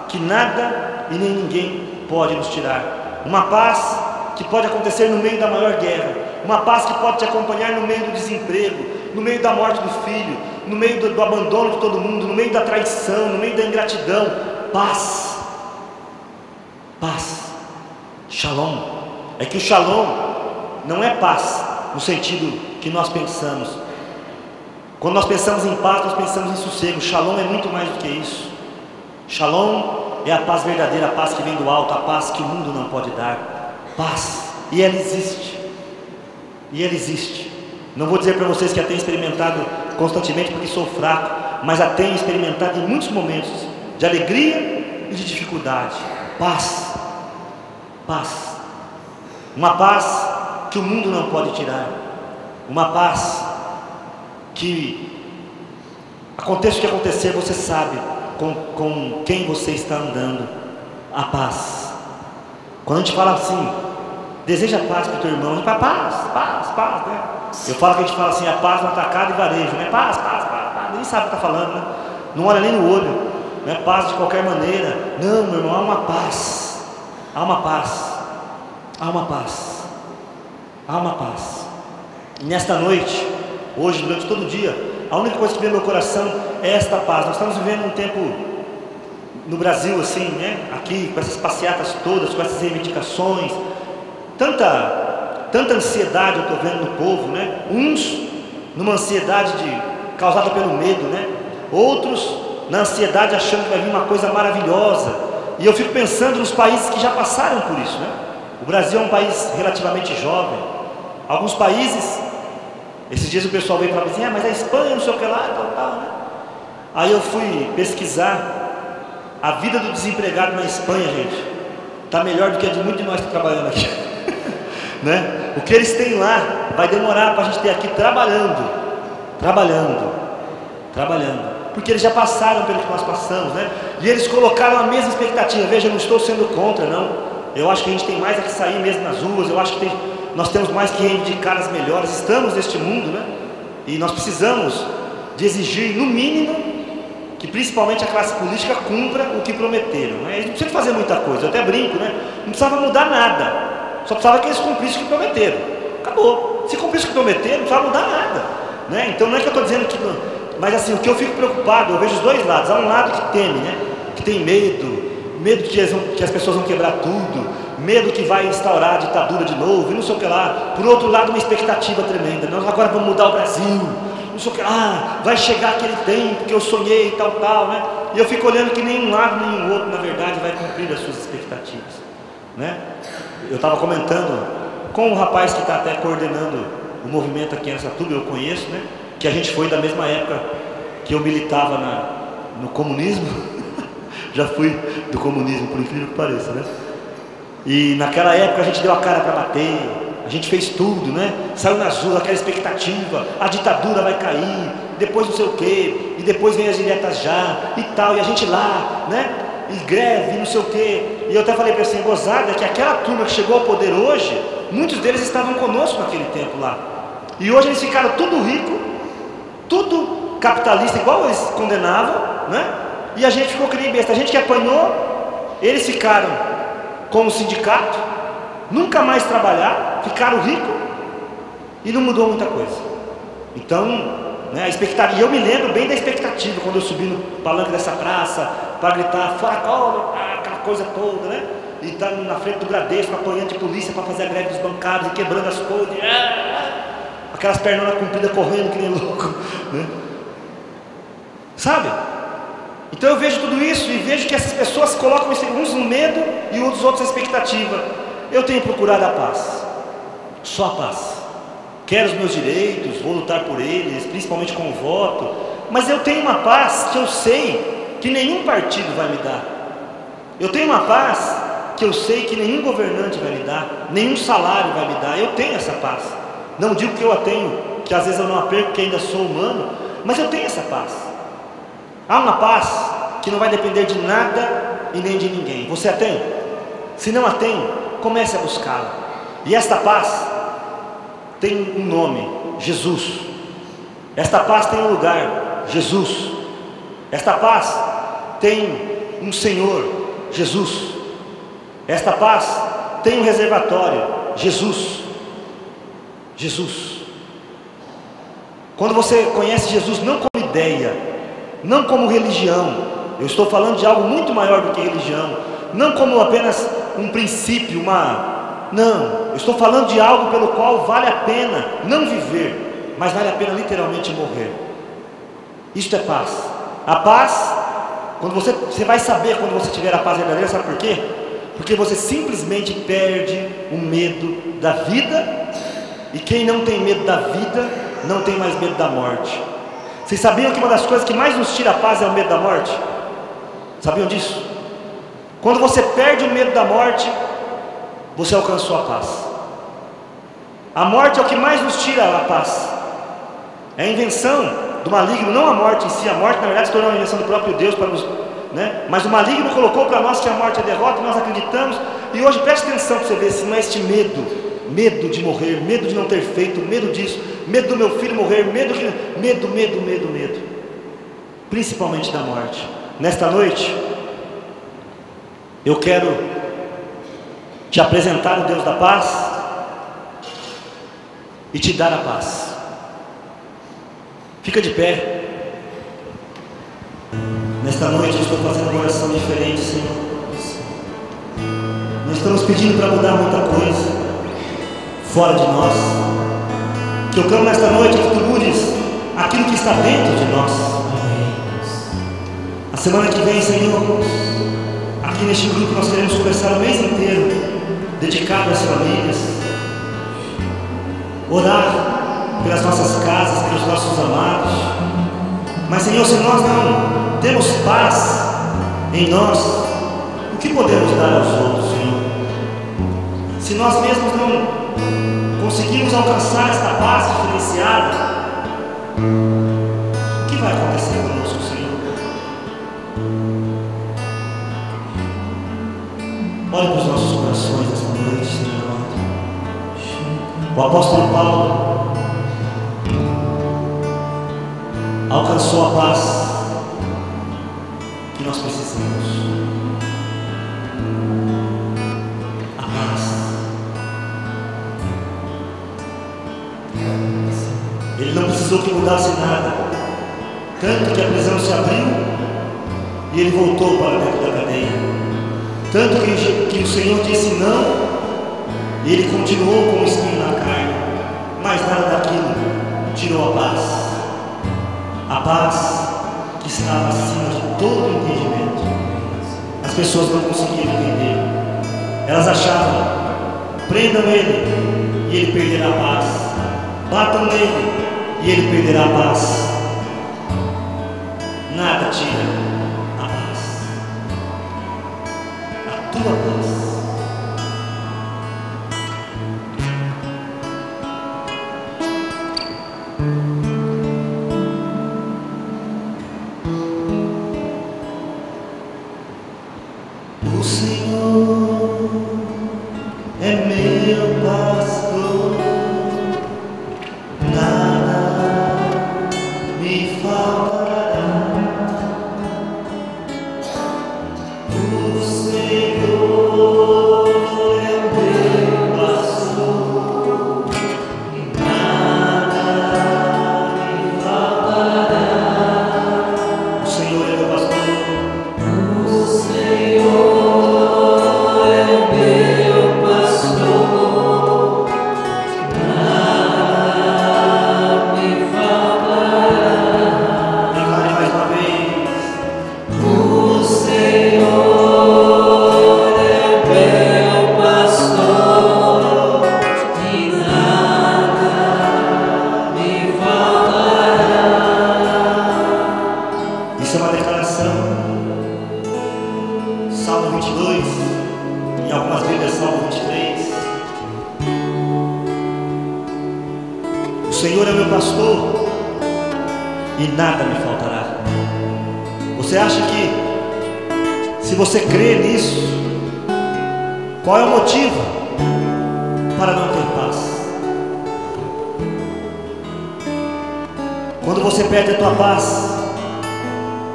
que nada e nem ninguém pode nos tirar. Uma paz que pode acontecer no meio da maior guerra. Uma paz que pode te acompanhar no meio do desemprego, no meio da morte do filho, no meio do abandono de todo mundo, no meio da traição, no meio da ingratidão. Paz. Paz. Shalom. É que o shalom não é paz no sentido que nós pensamos. Quando nós pensamos em paz, nós pensamos em sossego. Shalom é muito mais do que isso. Shalom é a paz verdadeira, a paz que vem do alto, a paz que o mundo não pode dar. Paz. E ela existe. E ela existe. Não vou dizer para vocês que a tenho experimentado constantemente porque sou fraco, mas a tenho experimentado em muitos momentos de alegria e de dificuldade. Paz. Paz. Uma paz que o mundo não pode tirar. Uma paz que aconteça o que acontecer, você sabe com quem você está andando. A paz. Quando a gente fala assim, deseja paz para o teu irmão, a gente fala paz, paz, paz, né? Eu falo que a gente fala assim, a paz no atacado e varejo, né? Paz, paz, paz, paz. Nem sabe o que está falando, né? Não olha nem no olho, não é paz de qualquer maneira. Não, meu irmão, há uma paz. Há uma paz. Há uma paz. Há uma paz. E nesta noite, hoje, durante todo o dia, a única coisa que vem no meu coração é esta paz. Nós estamos vivendo um tempo no Brasil assim, né? Aqui, com essas passeatas todas, com essas reivindicações, tanta ansiedade eu estou vendo no povo, né? Uns numa ansiedade causada pelo medo, né? Outros na ansiedade achando que vai vir uma coisa maravilhosa. E eu fico pensando nos países que já passaram por isso, né? O Brasil é um país relativamente jovem. Alguns países, esses dias o pessoal veio falar assim, mas a Espanha, não sei o que lá, tal, né? Aí eu fui pesquisar. A vida do desempregado na Espanha, gente, está melhor do que a de muitos de nós que estão trabalhando aqui. Né? O que eles têm lá vai demorar para a gente ter aqui trabalhando, porque eles já passaram pelo que nós passamos, né? E eles colocaram a mesma expectativa. Veja, eu não estou sendo contra, não. Eu acho que a gente tem mais a que sair mesmo nas ruas. Eu acho que nós temos mais que reivindicar as melhores. Estamos neste mundo, né? E nós precisamos de exigir, no mínimo, que principalmente a classe política cumpra o que prometeram, né? Eles não precisam fazer muita coisa, eu até brinco, né? Não precisava mudar nada, só precisava que eles cumprissem o que prometeram. Acabou. Se cumprissem o que prometeram, não precisava mudar nada, né? Então não é que eu estou dizendo que não, mas assim, o que eu fico preocupado, eu vejo os dois lados. Há um lado que teme, né? Que tem medo que as pessoas vão quebrar tudo, medo que vai instaurar a ditadura de novo, e não sei o que lá. Por outro lado, uma expectativa tremenda. Nós agora vamos mudar o Brasil. Não sei o que, vai chegar aquele tempo que eu sonhei e tal, né? E eu fico olhando que nem um lado nem o outro, na verdade, vai cumprir as suas expectativas, né? Eu estava comentando com um rapaz que está até coordenando o movimento aqui em Araçatuba, eu conheço, né? Que a gente foi da mesma época que eu militava no comunismo. Já fui do comunismo, por incrível que pareça, né? E naquela época a gente deu a cara para bater. A gente fez tudo, né? Saiu nas ruas, aquela expectativa, a ditadura vai cair, depois não sei o quê, e depois vem as diretas já, e tal, e a gente lá, né? E greve, não sei o quê. E eu até falei para assim, gozada, que aquela turma que chegou ao poder hoje, muitos deles estavam conosco naquele tempo lá. E hoje eles ficaram tudo rico, tudo capitalista, igual eles condenavam, né? E a gente ficou que nem besta. A gente que apanhou, eles ficaram como sindicato, nunca mais trabalhar, ficaram ricos e não mudou muita coisa. Então, né, a expectativa, e eu me lembro bem da expectativa quando eu subi no palanque dessa praça para gritar fora Collor, aquela coisa toda, né? E tá na frente do Bradesco apanhando de polícia para fazer a greve dos bancários e quebrando as coisas, aquelas pernas compridas correndo que nem louco, né? Sabe? Então eu vejo tudo isso e vejo que essas pessoas colocam uns no medo e os outros na expectativa. Eu tenho procurado a paz, só a paz. Quero os meus direitos, vou lutar por eles, principalmente com o voto. Mas eu tenho uma paz que eu sei que nenhum partido vai me dar. Eu tenho uma paz que eu sei que nenhum governante vai me dar, nenhum salário vai me dar. Eu tenho essa paz. Não digo que eu a tenho, que às vezes eu não a perco, porque ainda sou humano, mas eu tenho essa paz. Há uma paz que não vai depender de nada e nem de ninguém. Você a tem? Se não a tem, comece a buscá-la. E esta paz tem um nome: Jesus. Esta paz tem um lugar: Jesus. Esta paz tem um Senhor: Jesus. Esta paz tem um reservatório: Jesus. Jesus. Quando você conhece Jesus, não como ideia, não como religião, eu estou falando de algo muito maior do que religião, não como apenas um princípio, não, eu estou falando de algo pelo qual vale a pena não viver, mas vale a pena literalmente morrer. Isto é paz. A paz, quando você vai saber quando você tiver a paz verdadeira, sabe por quê? Porque você simplesmente perde o medo da vida, e quem não tem medo da vida, não tem mais medo da morte. Vocês sabiam que uma das coisas que mais nos tira a paz é o medo da morte? Sabiam disso? Quando você perde o medo da morte, você alcançou a paz. A morte é o que mais nos tira a paz. É a invenção do maligno, não a morte em si. A morte, na verdade, se tornou uma invenção do próprio Deus para nos, Mas o maligno colocou para nós que a morte é derrota, e nós acreditamos. E hoje preste atenção para você ver se não é este medo de morrer, medo de não ter feito, medo disso, medo do meu filho morrer, medo, principalmente da morte. Nesta noite, eu quero te apresentar o Deus da paz e te dar a paz. Fica de pé. Nesta noite eu estou fazendo uma oração diferente, Senhor. Nós estamos pedindo para mudar muita coisa fora de nós. Que eu clamo nesta noite que tu mudes aquilo que está dentro de nós. A semana que vem, Senhor, aqui neste grupo nós queremos conversar o mês inteiro dedicado às famílias, orar pelas nossas casas, pelos nossos amados. Mas, Senhor, se nós não temos paz em nós, o que podemos dar aos outros, Senhor? Se nós mesmos não conseguimos alcançar esta paz diferenciada, o que vai acontecer conosco, Senhor? Olhe para os nossos corações esta noite, Senhor. O apóstolo Paulo alcançou a paz que nós precisamos. A paz. Ele não precisou que mudasse nada, tanto que a prisão se abriu e ele voltou para dentro da cadeia. Tanto que o Senhor disse não, e ele continuou com o espinho na carne, mas nada daquilo tirou a paz. A paz que estava acima de todo entendimento. As pessoas não conseguiam entender. Elas achavam: prendam ele e ele perderá a paz, batam nele e ele perderá a paz. Nada tira a paz, a tua paz. O Senhor é meu pastor, nada me faltará. O Senhor é meu pastor, nada me faltará. O Senhor é meu pastor. O Senhor Salmo 22, em algumas Bíblias, Salmo 23. O Senhor é meu pastor e nada me faltará. Você acha que, se você crê nisso, Qual é o motivo para não ter paz? Quando você perde a tua paz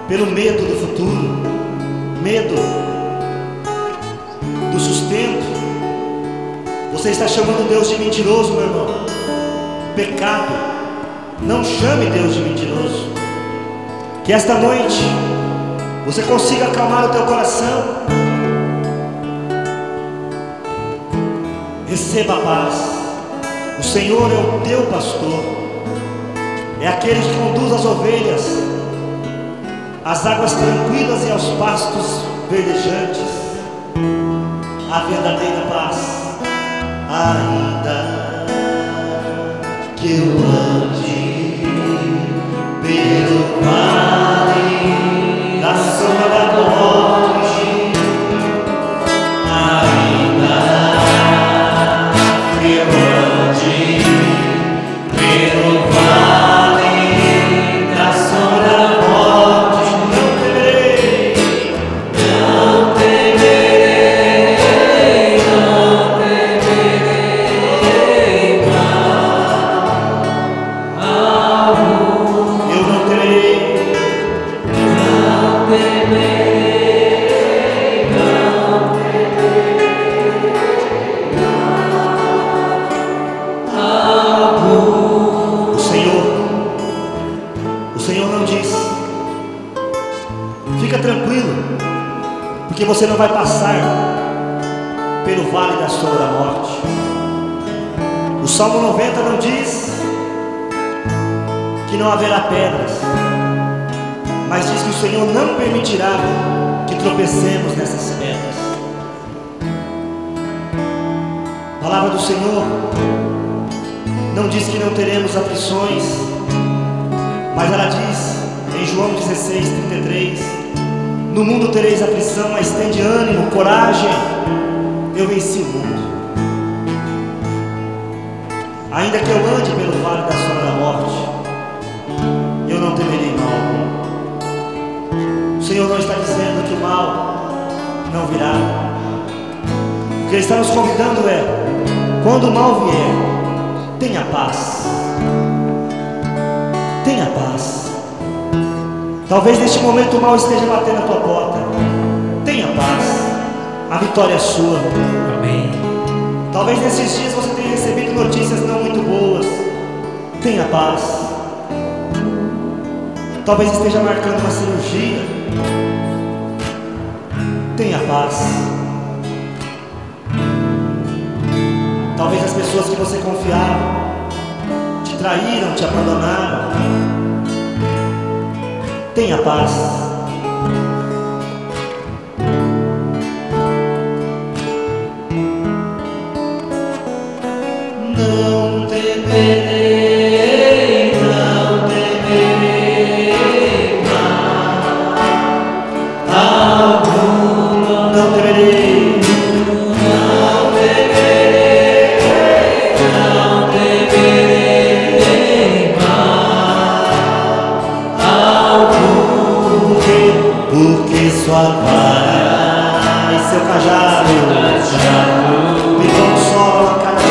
pelo medo do futuro, medo do sustento, você está chamando Deus de mentiroso, meu irmão. Pecado. Não chame Deus de mentiroso. Que esta noite você consiga acalmar o teu coração. Receba a paz. O Senhor é o teu pastor. É aquele que conduz as ovelhas às águas tranquilas e aos pastos verdejantes. A verdadeira paz. Ainda que eu ande pelo vale da sombra da morte, ainda que eu ande pelo vale da sombra da morte, não temerei, não temerei, não temerei mal. Eu não temerei, não temerei, não temerei mal. O Senhor não diz, fica tranquilo, porque você não vai passar pelo vale da sombra da morte. O Salmo 90 não diz que não haverá pedras, mas diz que o Senhor não permitirá que tropecemos nessas pedras. A palavra do Senhor não diz que não teremos aflições, mas ela diz em João 16:33: no mundo tereis aflição, mas tende ânimo, coragem, eu venci o mundo. Ainda que eu ande pelo vale da sombra da morte, eu não temerei mal algum. O Senhor não está dizendo que o mal não virá. O que Ele está nos convidando é: quando o mal vier, tenha paz. Tenha paz. Talvez neste momento o mal esteja batendo a tua porta. Tenha paz. A vitória é sua. Amém. Talvez nesses dias você tenha recebido notícias não muito boas. Tenha paz. Talvez esteja marcando uma cirurgia. Tenha paz. Talvez as pessoas que você confiava te traíram, te abandonaram. Tenha paz. Não temerei, não temerei mal algum, não temerei, não temerei, não temerei mal algum, porque sua vara e seu cajado me consolam a cada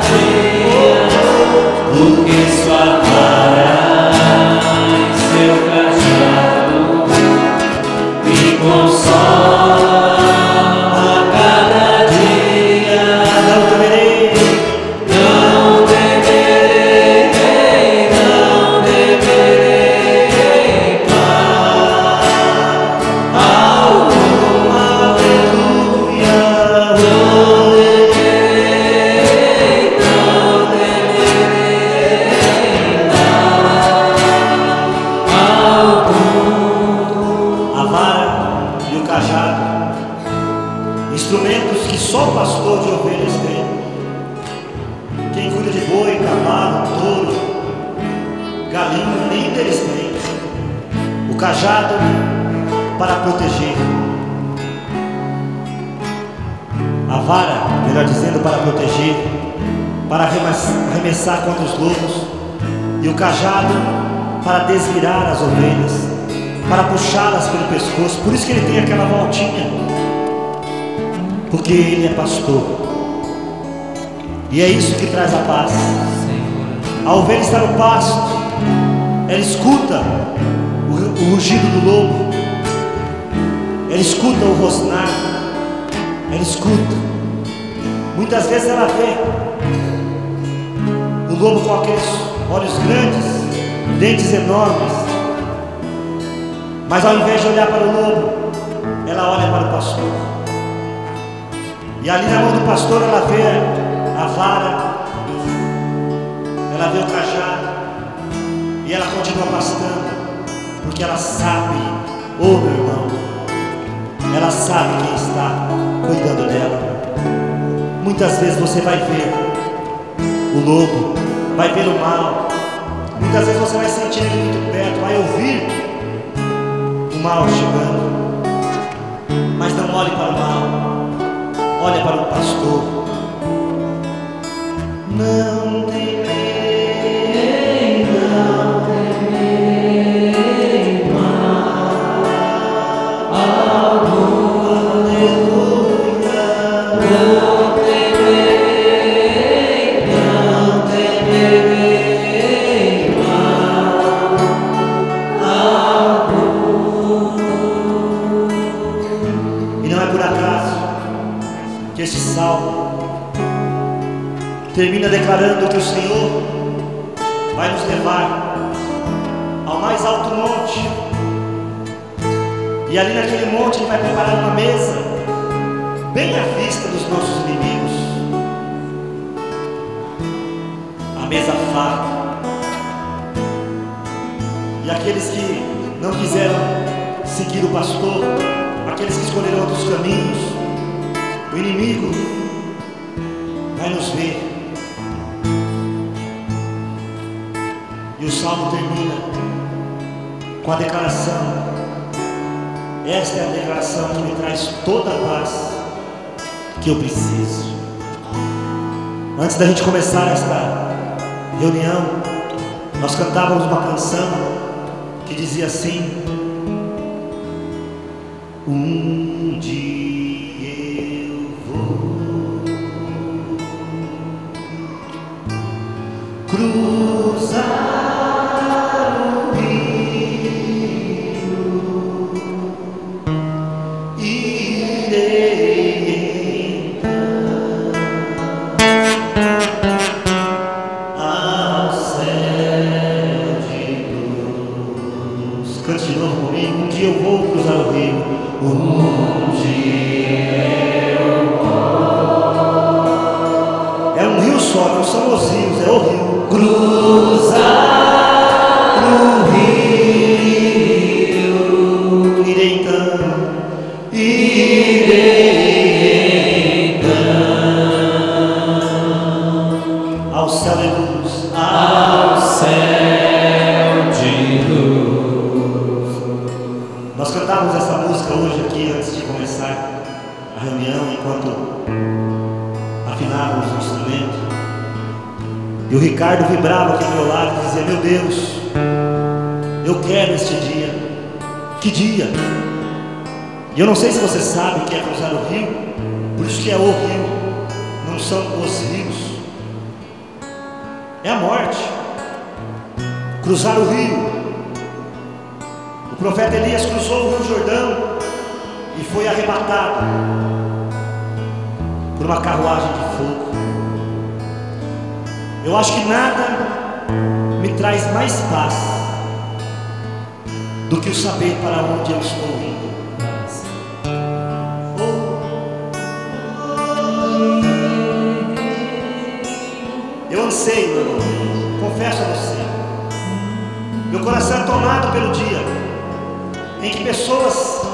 dia. Porque sua vara e seu cajado me consolam a cada dia. Não temerei, não temerei, não temerei mal algum. Aleluia. Instrumentos que só o pastor de ovelhas tem. Quem cuida de boi, cavalo, touro, galinha, líderes têm. O cajado para proteger, a vara, melhor dizendo, para proteger, para arremessar contra os lobos, e o cajado para desvirar as ovelhas. para puxá-las pelo pescoço. Por isso que ele tem aquela voltinha, porque ele é pastor, e é isso que traz a paz. A ovelha está no pasto, ela escuta o rugido do lobo, ela escuta o rosnar, ela escuta. Muitas vezes ela vê o lobo com aqueles olhos grandes, dentes enormes, mas ao invés de olhar para o lobo, ela olha para o pastor. E ali na mão do pastor ela vê a vara, ela vê o cajado, e ela continua pastando, porque ela sabe, oh meu irmão, ela sabe quem está cuidando dela. Muitas vezes você vai ver o lobo, vai ver o mal, muitas vezes você vai sentir ele muito perto, vai ouvir o mal chegando, mas não olhe para o mal, olhe para o pastor. Não temerei, não temerei mal algum, aleluia. Não temerei mal algum. E não é por acaso que este salmo termina declarando que o Senhor vai nos levar ao mais alto monte, e ali naquele monte Ele vai preparar uma mesa bem à vista dos nossos inimigos, a mesa farta. E aqueles que não quiseram seguir o pastor, aqueles que escolheram outros caminhos, o inimigo vai nos ver. E o salmo termina com a declaração. Esta é a declaração que me traz toda a paz que eu preciso. Antes da gente começar esta reunião, nós cantávamos uma canção que dizia assim: um dia eu vou cruzar e o Ricardo vibrava aqui ao meu lado e dizia: meu Deus, eu quero este dia. Que dia? E eu não sei se você sabe o que é cruzar o rio, por isso que é o rio, não são os rios, é a morte. Cruzar o rio. O profeta Elias cruzou o rio Jordão e foi arrebatado por uma carruagem de fogo. Eu acho que nada me traz mais paz do que o saber para onde eu estou indo. Eu anseio, meu irmão, confesso a você, meu coração é tomado pelo dia em que pessoas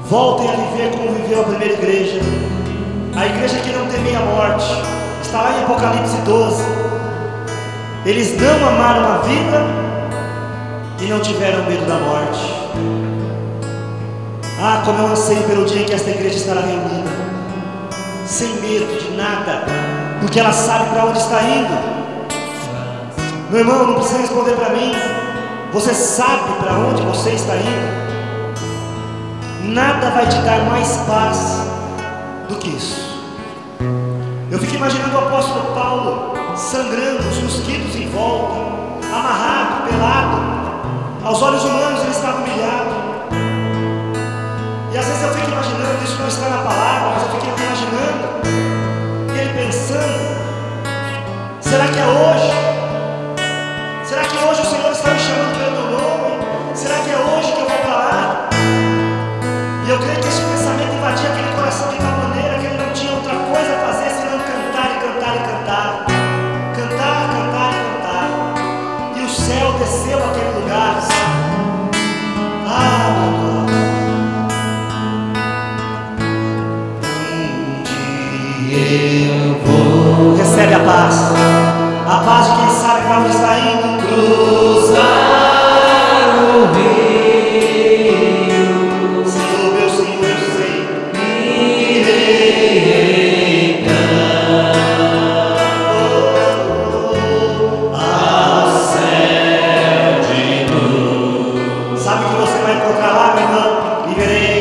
voltem a viver como viveu a primeira igreja, a igreja que não temia a morte. Está lá em Apocalipse 12. Eles não amaram a vida e não tiveram medo da morte. Ah, como eu anseio pelo dia em que esta igreja estará reunida, sem medo de nada, porque ela sabe para onde está indo. Meu irmão, não precisa responder para mim Você sabe para onde você está indo? Nada vai te dar mais paz do que isso. Eu fico imaginando o apóstolo Paulo sangrando, os mosquitos em volta, amarrado, pelado. Aos olhos humanos ele estava humilhado. E às vezes eu fico imaginando, isso não está na palavra, mas eu fico imaginando ele pensando: será que é hoje? Será que hoje o Senhor está me chamando pelo meu nome? Será que é hoje que eu vou para lá? E eu creio que esse pensamento invadia aquele coração de tal maneira que ele não tinha outra coisa a fazer senão cantar e cantar e cantar. Cantar, cantar e cantar. E o céu desceu àquele lugar. Ah, meu Deus. Eu vou. Recebe a paz de quem sabe para onde está indo. Cruzar o rio, Senhor, meu Senhor, eu sei. irei ao céu de luz. Sabe que você vai encontrar lá, meu irmão? E verei.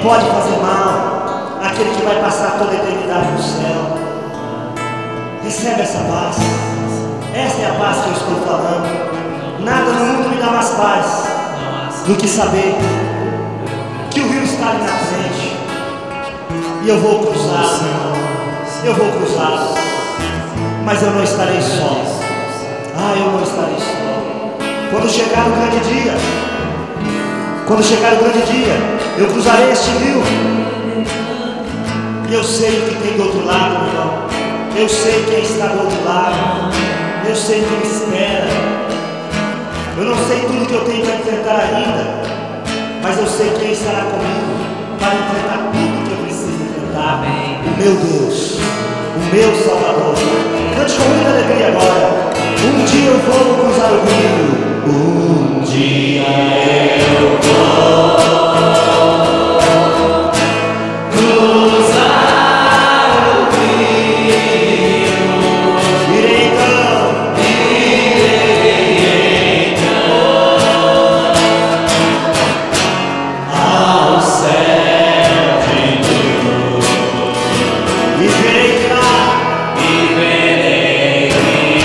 Pode fazer mal aquele que vai passar toda a eternidade no céu. Recebe essa paz. Essa é a paz que eu estou falando. Nada no mundo me dá mais paz do que saber que o rio está ali na frente e eu vou cruzar, eu vou cruzar, mas eu não estarei só. Ah, eu não estarei só. Quando chegar o grande dia, eu cruzarei este rio. E eu sei o que tem do outro lado, meu irmão. Eu sei quem está do outro lado. Eu sei quem me espera. Eu não sei tudo que eu tenho para enfrentar ainda, mas eu sei quem estará comigo para enfrentar tudo que eu preciso enfrentar. O meu Deus, o meu Salvador. Cante com muita alegria agora. Um dia eu vou cruzar o rio. Um dia eu vou cruzar o rio. Irei então ao céu de luz. E verei lá, e verei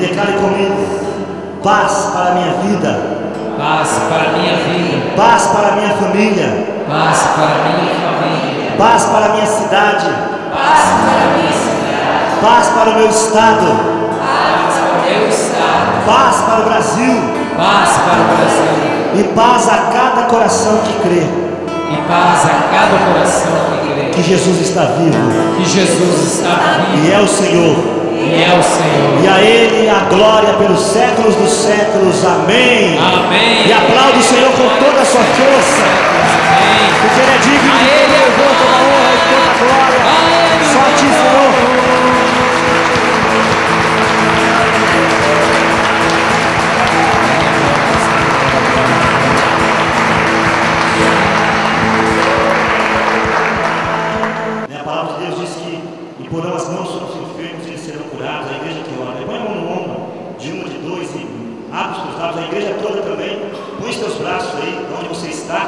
Declare comigo: paz para a minha vida, paz para a minha vida, paz para a minha família, paz para a minha família, paz para a minha cidade, paz para a minha cidade, paz para o meu estado, paz para o meu estado, paz para o Brasil, paz para o Brasil, e paz a cada coração que crê, e paz a cada coração que crê, que Jesus está vivo, que Jesus está vivo e é o Senhor. E é o Senhor. E a Ele a glória pelos séculos dos séculos. Amém. Amém. E aplaude o Senhor com toda a sua força. Amém. Porque Ele é digno de todo louvor, toda honra e toda glória. Só a Ti, Senhor. A palavra de Deus diz que imporão as mãos sobre os enfermos e eles serão curados. A igreja que ora, põe a mão no ombro de um, de dois, e abre os teus lábios, a igreja toda também. Põe os teus braços aí, onde você está.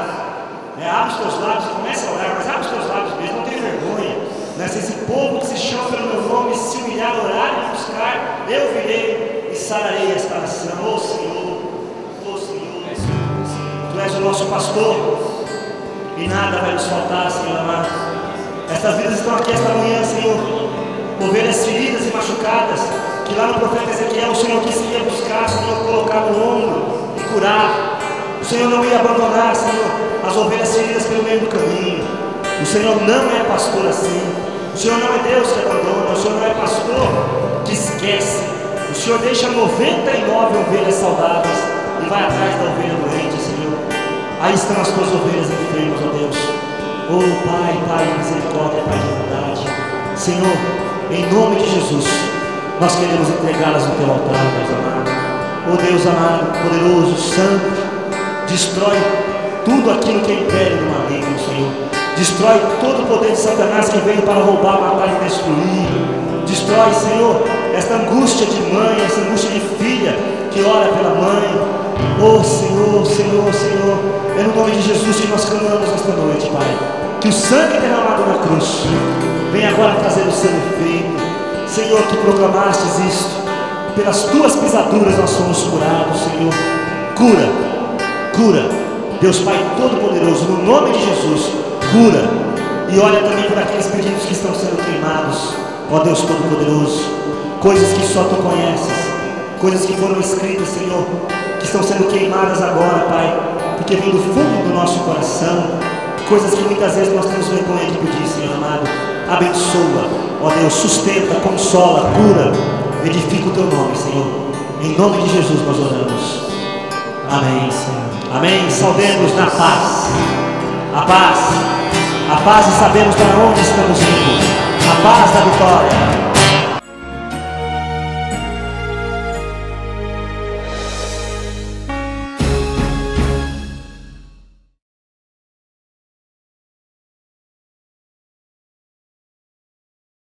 Abre os teus lábios e comece a orar, mas abre os teus lábios mesmo, não tenha vergonha. Se esse povo que se chama pelo meu nome se humilhar, orar e me buscar, eu virei e sararei esta nação. Ô Senhor, Tu és o nosso pastor e nada vai nos faltar, Senhor amado. Estas vidas estão aqui esta manhã, Senhor, ovelhas feridas e machucadas, que lá no profeta Ezequiel o Senhor disse que ia buscar, Senhor, colocar no ombro e curar. O Senhor não ia abandonar, Senhor, as ovelhas feridas pelo meio do caminho. O Senhor não é pastor assim. O Senhor não é Deus que abandona. O Senhor não é pastor que esquece. O Senhor deixa 99 ovelhas saudáveis e vai atrás da ovelha doente, Senhor. Aí estão as tuas ovelhas enfermas, ó Deus. Oh Pai, Pai de misericórdia, Pai de bondade. Senhor, em nome de Jesus, nós queremos entregá-las no teu altar, Deus amado. Oh Deus amado, poderoso, santo, destrói tudo aquilo que é império do maligno, Senhor. Destrói todo o poder de Satanás que veio para roubar, matar e destruir. Destrói, Senhor, esta angústia de mãe, essa angústia de filha que ora pela mãe. Oh Senhor, Senhor, Senhor, é no nome de Jesus que nós clamamos esta noite, Pai. Que o sangue derramado na cruz venha agora trazer o seu efeito. Senhor, tu proclamastes isto. Pelas tuas pisaduras nós somos curados, Senhor. Cura, cura, Deus Pai Todo-Poderoso, no nome de Jesus, cura. E olha também por aqueles pedidos que estão sendo queimados, ó Deus Todo-Poderoso. Coisas que só tu conheces, coisas que foram escritas, Senhor, que estão sendo queimadas agora, Pai, porque vem do fundo do nosso coração. Coisas que muitas vezes nós temos vergonha de pedir, Senhor amado. Abençoa, ó Deus, sustenta, consola, cura, edifica o teu nome, Senhor. Em nome de Jesus nós oramos. Amém, Senhor. Amém. Saudemos na paz. A paz. A paz, e sabemos para onde estamos indo. A paz da vitória.